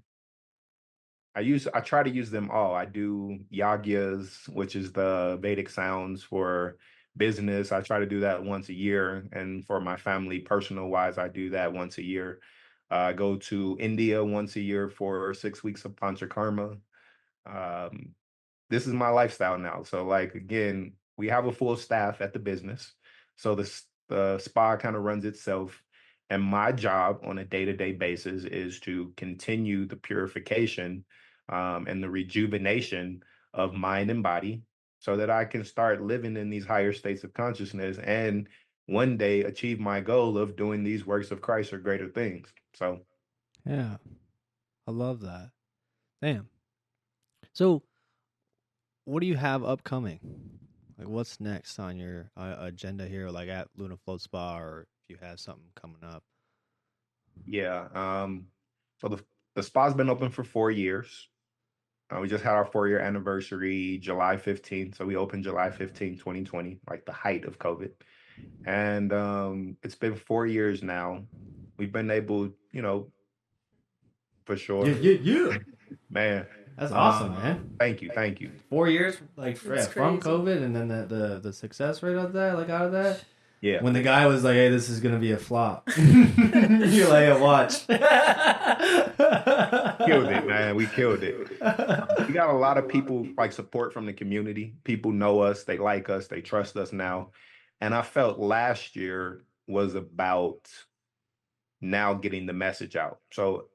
I try to use them all. I do yagyas, which is the Vedic sounds for business. I try to do that once a year, and for my family, personal wise, I do that once a year. I go to India once a year for 6 weeks of panchakarma. Um, this is my lifestyle now. So, like, again, we have a full staff at the business. So the spa kind of runs itself. And my job on a day-to-day basis is to continue the purification and the rejuvenation of mind and body, so that I can start living in these higher states of consciousness, and one day achieve my goal of doing these works of Christ or greater things. So Yeah, I love that. Damn. So, what do you have upcoming? Like, what's next on your agenda here, like at Luna Float Spa, or if you have something coming up? yeah, so the spa's been open for 4 years. We just had our 4-year anniversary July 15th. So we opened July 15th, 2020, like the height of COVID. And it's been 4 years now. We've been able, for Yeah, sure. yeah, yeah. Man, That's awesome, man. thank you. Thank you. 4 years, like That's from crazy. COVID, and then the success rate of that, like out of that. Yeah. When the guy was like, "Hey, this is gonna be a flop," you're like, "Yeah, watch." Killed it, man. We killed it. We got a lot of people like support from the community. People know us, they like us, they trust us now. And I felt last year was about now getting the message out. So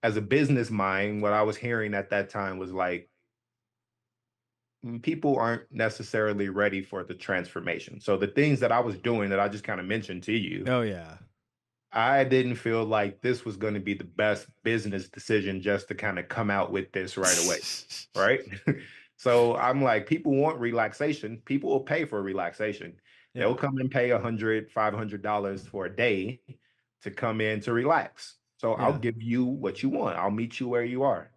as a business mind, what I was hearing at that time was like, people aren't necessarily ready for the transformation. So the things that I was doing that I just kind of mentioned to you, Oh yeah. I didn't feel like this was going to be the best business decision just to kind of come out with this right away. Right. So I'm like, people want relaxation. People will pay for relaxation. They'll Yeah. come and pay $100, $500 for a day to come in to relax. So I'll Yeah. give you what you want. I'll meet you where you are.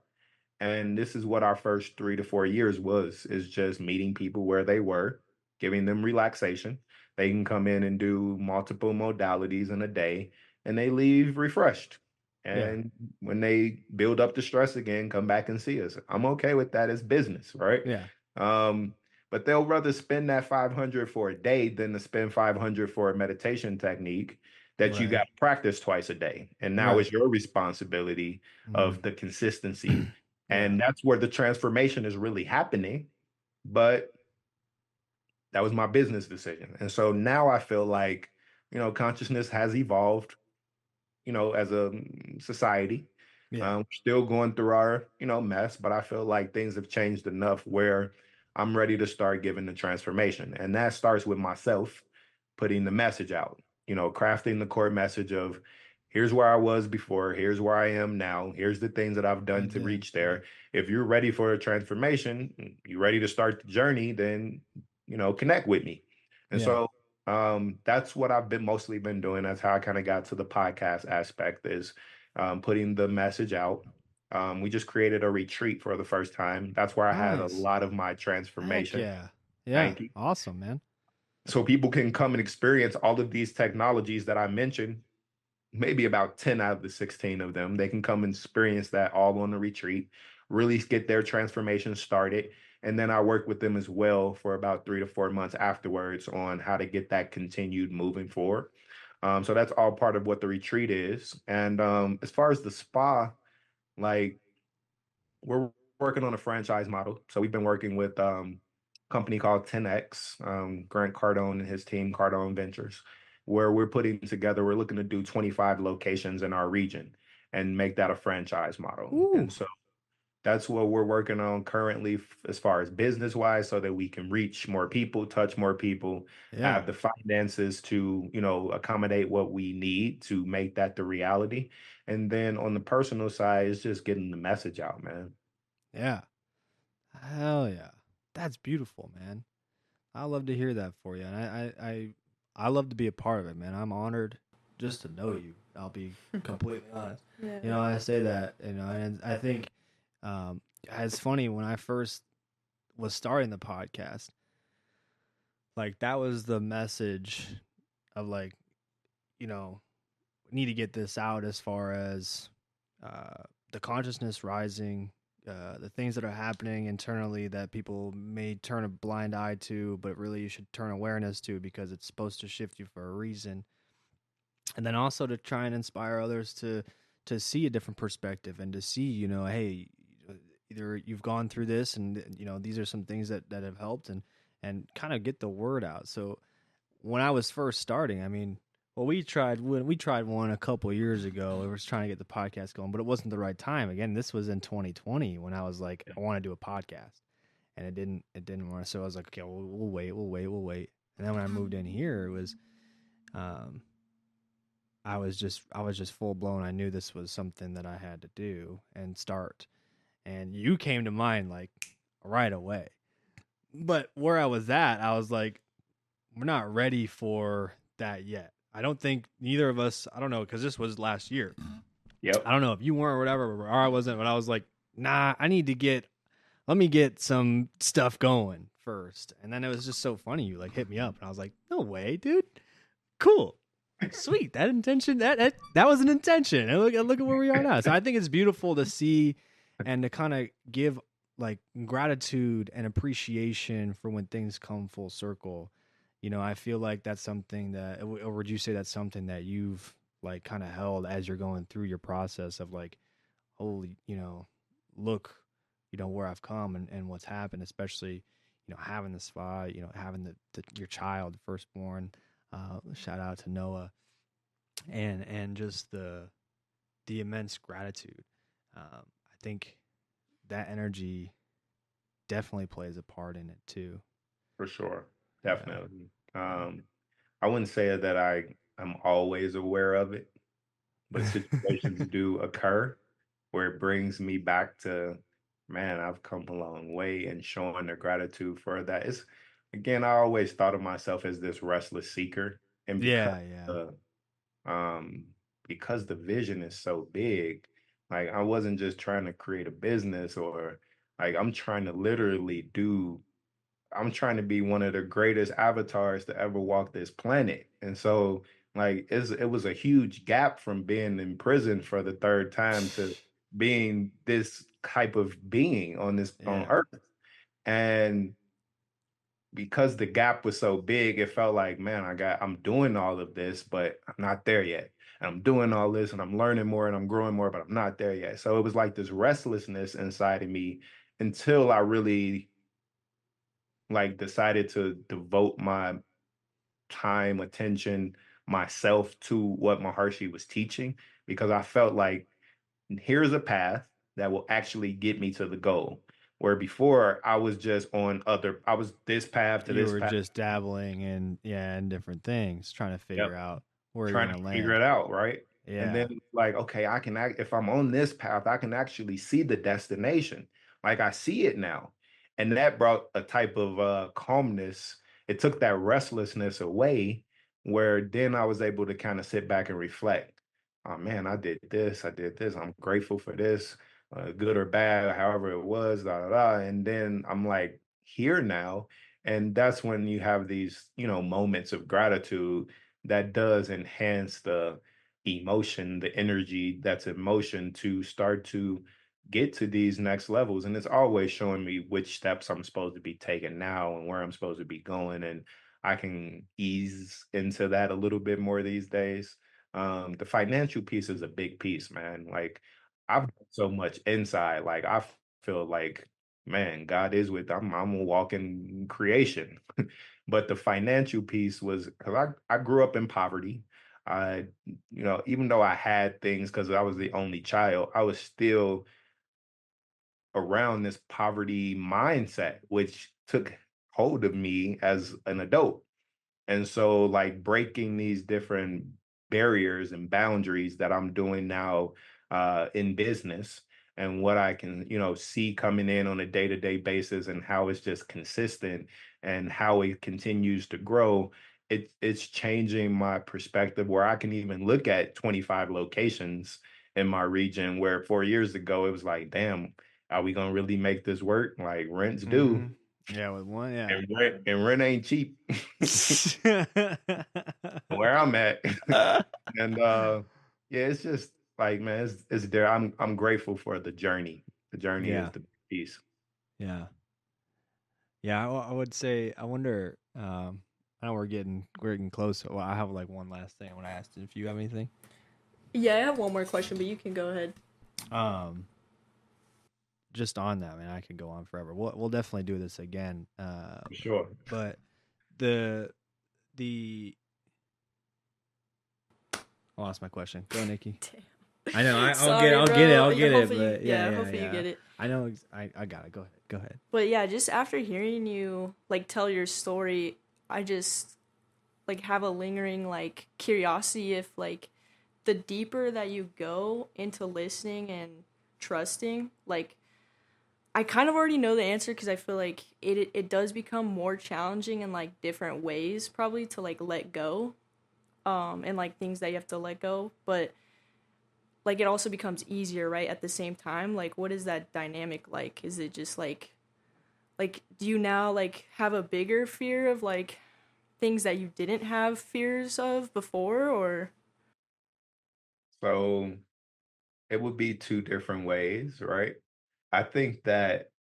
And this is what our first 3 to 4 years was, is just meeting people where they were, giving them relaxation. They can come in and do multiple modalities in a day and they leave refreshed. Yeah. And when they build up the stress again, come back and see us. I'm okay with that as business, right? Yeah. Um, but they'll rather spend that 500 for a day than to spend 500 for a meditation technique that you got Right. to practice twice a day. And now Right. it's your responsibility Mm. of the consistency. Yeah. And that's where the transformation is really happening. But that was my business decision. And so now I feel like, consciousness has evolved, as a society. Yeah. Still going through our, mess, but I feel like things have changed enough where I'm ready to start giving the transformation. And that starts with myself putting the message out, crafting the core message of here's where I was before, here's where I am now, here's the things that I've done And to then reach there. If you're ready for a transformation, you're ready to start the journey, then, connect with me. And yeah. so that's what I've been mostly been doing. That's how I kind of got to the podcast aspect, is putting the message out. We just created a retreat for the first time. That's where I had a Nice. lot of my Heck transformation. yeah. Yeah. Thank you. Awesome, man. So people can come and experience all of these technologies that I mentioned, maybe about 10 out of the 16 of them. They can come and experience that all on the retreat, really get their transformation started. And then I work with them as well for about 3 to 4 months afterwards on how to get that continued moving forward. So that's all part of what the retreat is. And as far as the spa, like, we're working on a franchise model. So we've been working with a company called 10X, Grant Cardone and his team, Cardone Ventures, where we're looking to do 25 locations in our region and make that a franchise model. Ooh. And so that's what we're working on currently, as far as business wise, so that we can reach more people, touch more people, Yeah. have the finances to, accommodate what we need to make that the reality. And then on the personal side, it's just getting the message out, man. Yeah. Hell yeah. That's beautiful, man. I love to hear that for you. And I love to be a part of it, man. I'm honored just to know you. I'll be completely honest. Yeah. You know, I say that, and I think it's funny when I first was starting the podcast, like that was the message of like, need to get this out as far as the consciousness rising, the things that are happening internally that people may turn a blind eye to, but really you should turn awareness to because it's supposed to shift you for a reason. And then also to try and inspire others to see a different perspective and to see, hey, either you've gone through this and these are some things that have helped and kind of get the word out. So when I was first starting, I mean, well, we tried one a couple of years ago. We were trying to get the podcast going, but it wasn't the right time. Again, this was in 2020 when I was like, I want to do a podcast, and it didn't work. So I was like, okay, we'll wait. And then when I moved in here, it was, I was just full blown. I knew this was something that I had to do and start. And you came to mind like right away. But where I was at, I was like, we're not ready for that yet. I don't think neither of us, I don't know, because this was last year. Yep. I don't know if you weren't or whatever, or I wasn't, but I was like, nah, let me get some stuff going first. And then it was just so funny. You like hit me up and I was like, no way, dude. Cool. Sweet. That intention, that was an intention. And look at where we are now. So I think it's beautiful to see and to kind of give like gratitude and appreciation for when things come full circle. I feel like that's something that, or would you say that's something that you've like kind of held as you're going through your process of like, holy, look, where I've come and what's happened, especially, having this fight, having your child, the firstborn, shout out to Noah, and just the immense gratitude. I think that energy definitely plays a part in it too. For sure. Yeah. Definitely. I wouldn't say that I'm always aware of it, but situations do occur where it brings me back to, man, I've come a long way, and showing the gratitude for that. It's again, I always thought of myself as this restless seeker, and Yeah, yeah. the um because the vision is so big, like I wasn't just trying to create a business, or like I'm trying to be one of the greatest avatars to ever walk this planet. And so, like, it was a huge gap from being in prison for the third time to being this type of being on Yeah. Earth. And because the gap was so big, it felt like, man, I'm doing all of this, but I'm not there yet. And I'm doing all this and I'm learning more and I'm growing more, but I'm not there yet. So it was like this restlessness inside of me until I really like decided to devote my time, attention, myself to what Maharshi was teaching, because I felt like here's a path that will actually get me to the goal. Where before I was this path to You this were path. just dabbling in, yeah, in different things, trying to Yep. figure out where you're Trying going to to figure land. it out, right? And then Yeah. like, okay, I can act if I'm on this path, I can actually see the destination. Like I see it now. And that brought a type of calmness. It took that restlessness away, where then I was able to kind of sit back and reflect. Oh man, I did this, I did this. I'm grateful for this, good or bad, however it was, da da da. And then I'm like here now. And that's when you have these, moments of gratitude that does enhance the emotion, the energy that's in motion to start to get to these next levels. And it's always showing me which steps I'm supposed to be taking now and where I'm supposed to be going. And I can ease into that a little bit more these days. The financial piece is a big piece, man. Like I've got so much inside. Like I feel like, man, God is I'm a walking creation. But the financial piece was because I grew up in poverty. I, even though I had things because I was the only child, I was still around this poverty mindset, which took hold of me as an adult. And so, like, breaking these different barriers and boundaries that I'm doing now in business, and what I can, see coming in on a day-to-day basis, and how it's just consistent and how it continues to grow. It's changing my perspective, where I can even look at 25 locations in my region, where 4 years ago it was like, damn, are we gonna really make this work? Like rent's due, Mm-hmm. Yeah, with one, yeah. and rent ain't cheap. Where I'm at. And yeah, it's just like, man, it's there. I'm grateful for the journey. The journey is Yeah. the piece. Yeah. Yeah, I would say I wonder. I know we're getting close. Well, I have like one last thing I want to ask. If you have anything, Yeah, I have one more question, but you can go ahead. um, just on that, man, I could go on forever. We'll definitely do this again. For sure. But the the I lost my question. Go, Nikki. Damn. I know. Sorry, bro. I'll Yeah, get it. hopefully you, But yeah, yeah, yeah, hopefully you yeah. get it. I know. I got it. Go ahead. Go ahead. But yeah, just after hearing you like tell your story, I just like have a lingering like curiosity if like the deeper that you go into listening and trusting, like I kind of already know the answer because I feel like it does become more challenging in like different ways probably to like let go and like things that you have to let go, but like it also becomes easier, right, at the same time. Like what is that dynamic like? Is it just like do you now like have a bigger fear of like things that you didn't have fears of before, or So it would be two different ways, right? I think that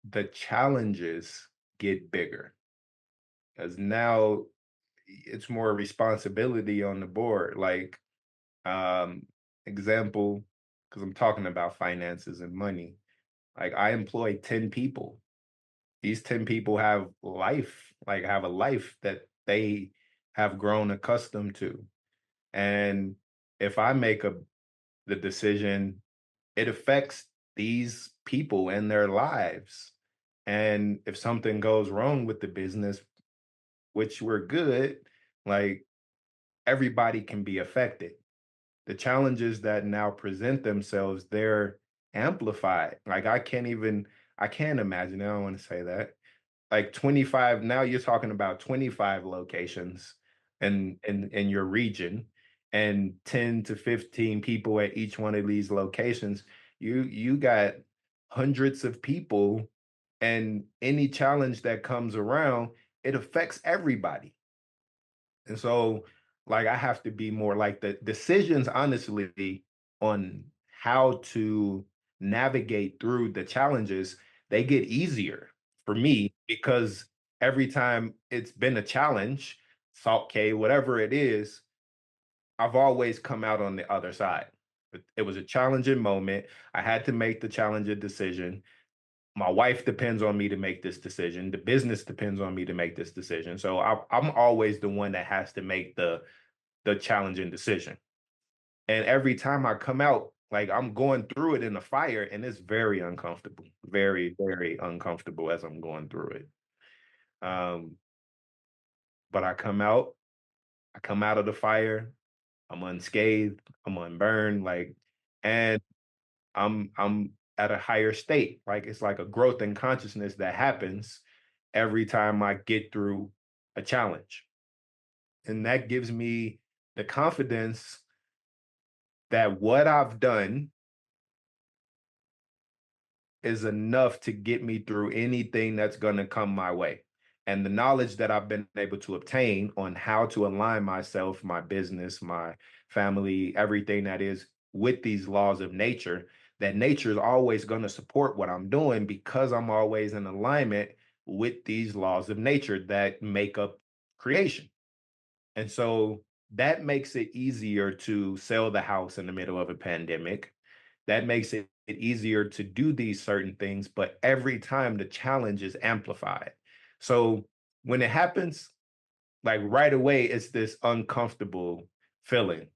the challenges get bigger. Because now it's more responsibility on the board. Like, um, example, because I'm talking about finances and money. Like, I employ 10 people. These 10 people have life, like have a life that they have grown accustomed to. And if I make the decision, it affects these people and their lives. And if something goes wrong with the business, which we're good, like everybody can be affected. The challenges that now present themselves, they're amplified. Like I can't imagine, I don't want to say that. Like 25, now you're talking about 25 locations in your region and 10 to 15 people at each one of these locations. You got hundreds of people, and any challenge that comes around, it affects everybody. And so, like, I have to be more like the decisions, honestly, on how to navigate through the challenges, they get easier for me because every time it's been a challenge, Salt K, whatever it is, I've always come out on the other side. It was a challenging moment. I had to make the challenging decision. My wife depends on me to make this decision. The business depends on me to make this decision. So I'm always the one that has to make the challenging decision. And every time I come out, like I'm going through it in the fire, and it's very uncomfortable, very, very uncomfortable as I'm going through it. Um, but I come out of the fire, I'm unscathed, I'm unburned, like, and I'm at a higher state. Like it's like a growth in consciousness that happens every time I get through a challenge. And that gives me the confidence that what I've done is enough to get me through anything that's going to come my way. And the knowledge that I've been able to obtain on how to align myself, my business, my family, everything that is with these laws of nature, that nature is always going to support what I'm doing because I'm always in alignment with these laws of nature that make up creation. And so that makes it easier to sell the house in the middle of a pandemic. That makes it easier to do these certain things, but every time the challenge is amplified. So when it happens, like right away, it's this uncomfortable feeling,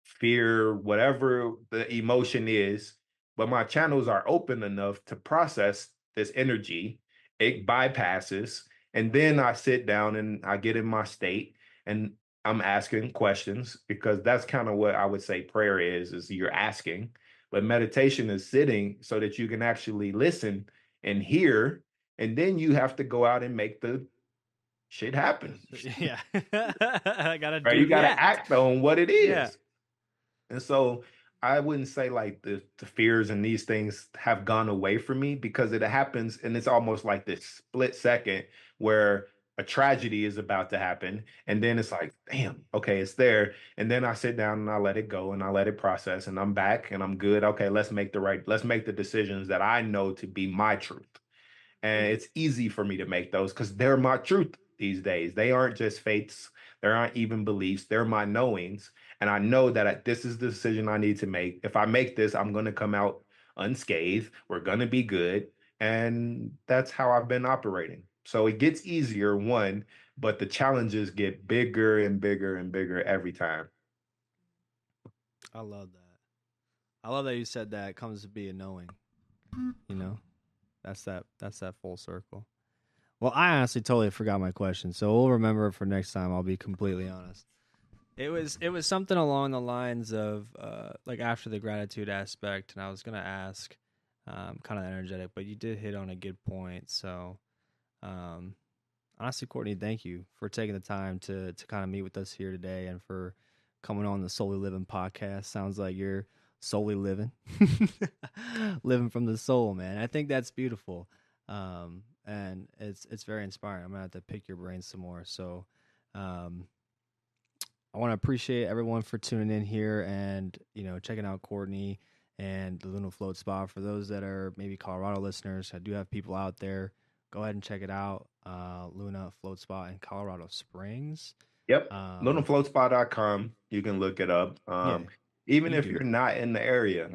fear, whatever the emotion is, but my channels are open enough to process this energy. It bypasses. And then I sit down and I get in my state and I'm asking questions because that's kind of what I would say prayer is you're asking. But meditation is sitting so that you can actually listen and hear. And then you have to go out and make the shit happen. Yeah. I gotta Right? do You the got to act. act on what it Yeah. is. And so I wouldn't say like the fears and these things have gone away from me because it happens and it's almost like this split second where a tragedy is about to happen. And then it's like, damn, okay, it's there. And then I sit down and I let it go and I let it process and I'm back and I'm good. Okay, let's make the decisions that I know to be my truth. And it's easy for me to make those because they're my truth these days. They aren't just faiths, they aren't even beliefs, they're my knowings. And I know that this is the decision I need to make. If I make this, I'm going to come out unscathed. We're going to be good. And that's how I've been operating. So it gets easier, one, but the challenges get bigger and bigger and bigger every time. I love that. I love that you said that it comes to be a knowing. You know, that's that full circle. Well, I honestly totally forgot my question, so we'll remember it for next time. I'll be completely honest. It was something along the lines of like after the gratitude aspect, and I was gonna ask, kind of energetic, but you did hit on a good point. So, um, honestly, Courtney, thank you for taking the time to kind of meet with us here today, and for coming on the Soully Living podcast. Sounds like you're solely living, living from the soul, man. I think that's beautiful, and it's very inspiring. I'm gonna have to pick your brain some more. So, um, I want to appreciate everyone for tuning in here and checking out Courtney and the Luna Float Spa. For those that are maybe Colorado listeners, I do have people out there. go ahead and check it out. Luna Float Spa in Colorado Springs. Yep. Um, LunaFloatSpa.com. You can look it up. yeah, Even you if do. you're not in the area,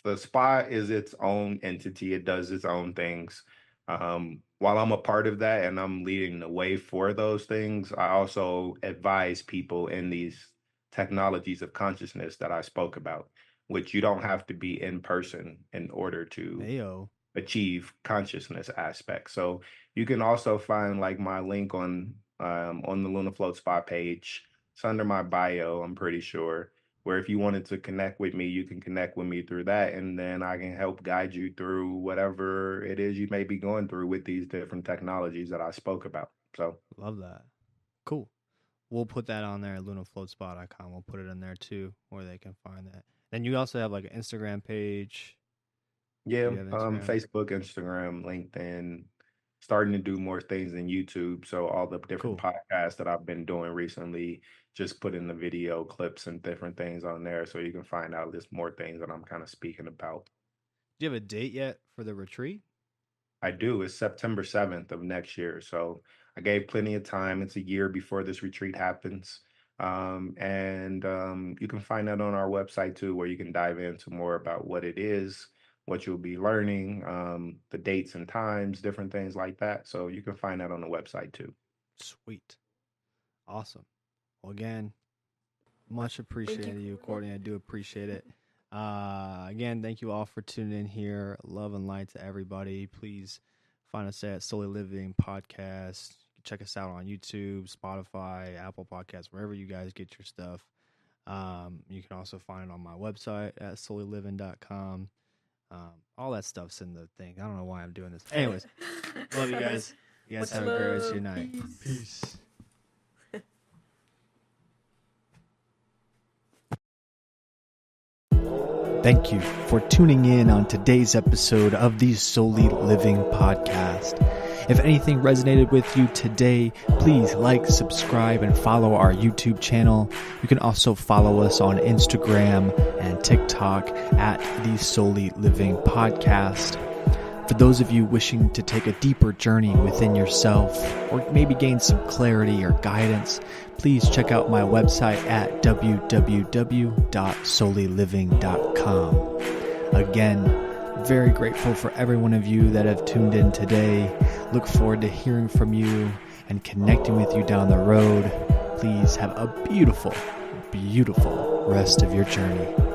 the spa is its own entity. It does its own things. While I'm a part of that and I'm leading the way for those things, I also advise people in these technologies of consciousness that I spoke about, which you don't have to be in person in order to Heyo. achieve consciousness aspect. So you can also find like my link on the Luna Float Spa page. It's under my bio, I'm pretty sure. Where if you wanted to connect with me, you can connect with me through that, and then I can help guide you through whatever it is you may be going through with these different technologies that I spoke about. So Love that. Cool. We'll put that on there at lunafloatspot.com. We'll put it in there too, where they can find that. Then you also have like an Instagram page. yeah, Do you have Instagram? Facebook, Instagram, LinkedIn, starting to do more things in YouTube. So all the different Cool. podcasts that I've been doing recently, just putting the video clips and different things on there so you can find out just more things that I'm kind of speaking about. Do you have a date yet for the retreat? I do. It's September 7th of next year. So I gave plenty of time. It's a year before this retreat happens. And you can find that on our website too, where you can dive into more about what it is, what you'll be learning, the dates and times, different things like that. So you can find that on the website too. Sweet. Awesome. Well, again, much Thank appreciated you, you. Courtney. I do appreciate it. Again, thank you all for tuning in here. Love and light to everybody. Please find us at Soully Living Podcast. Check us out on YouTube, Spotify, Apple Podcasts, wherever you guys get your stuff. You can also find it on my website at soullyliving.com. All that stuff's in the thing. I don't know why I'm doing this. Anyways, love you guys. You guys Much have a great rest of love. your night. Peace. Peace. Thank you for tuning in on today's episode of the Soully Living Podcast. If anything resonated with you today, please like, subscribe, and follow our YouTube channel. You can also follow us on Instagram and TikTok at the Soully Living Podcast. For those of you wishing to take a deeper journey within yourself, or maybe gain some clarity or guidance, please check out my website at www.soulleyliving.com. Again, very grateful for every one of you that have tuned in today. Look forward to hearing from you and connecting with you down the road. Please have a beautiful, beautiful rest of your journey.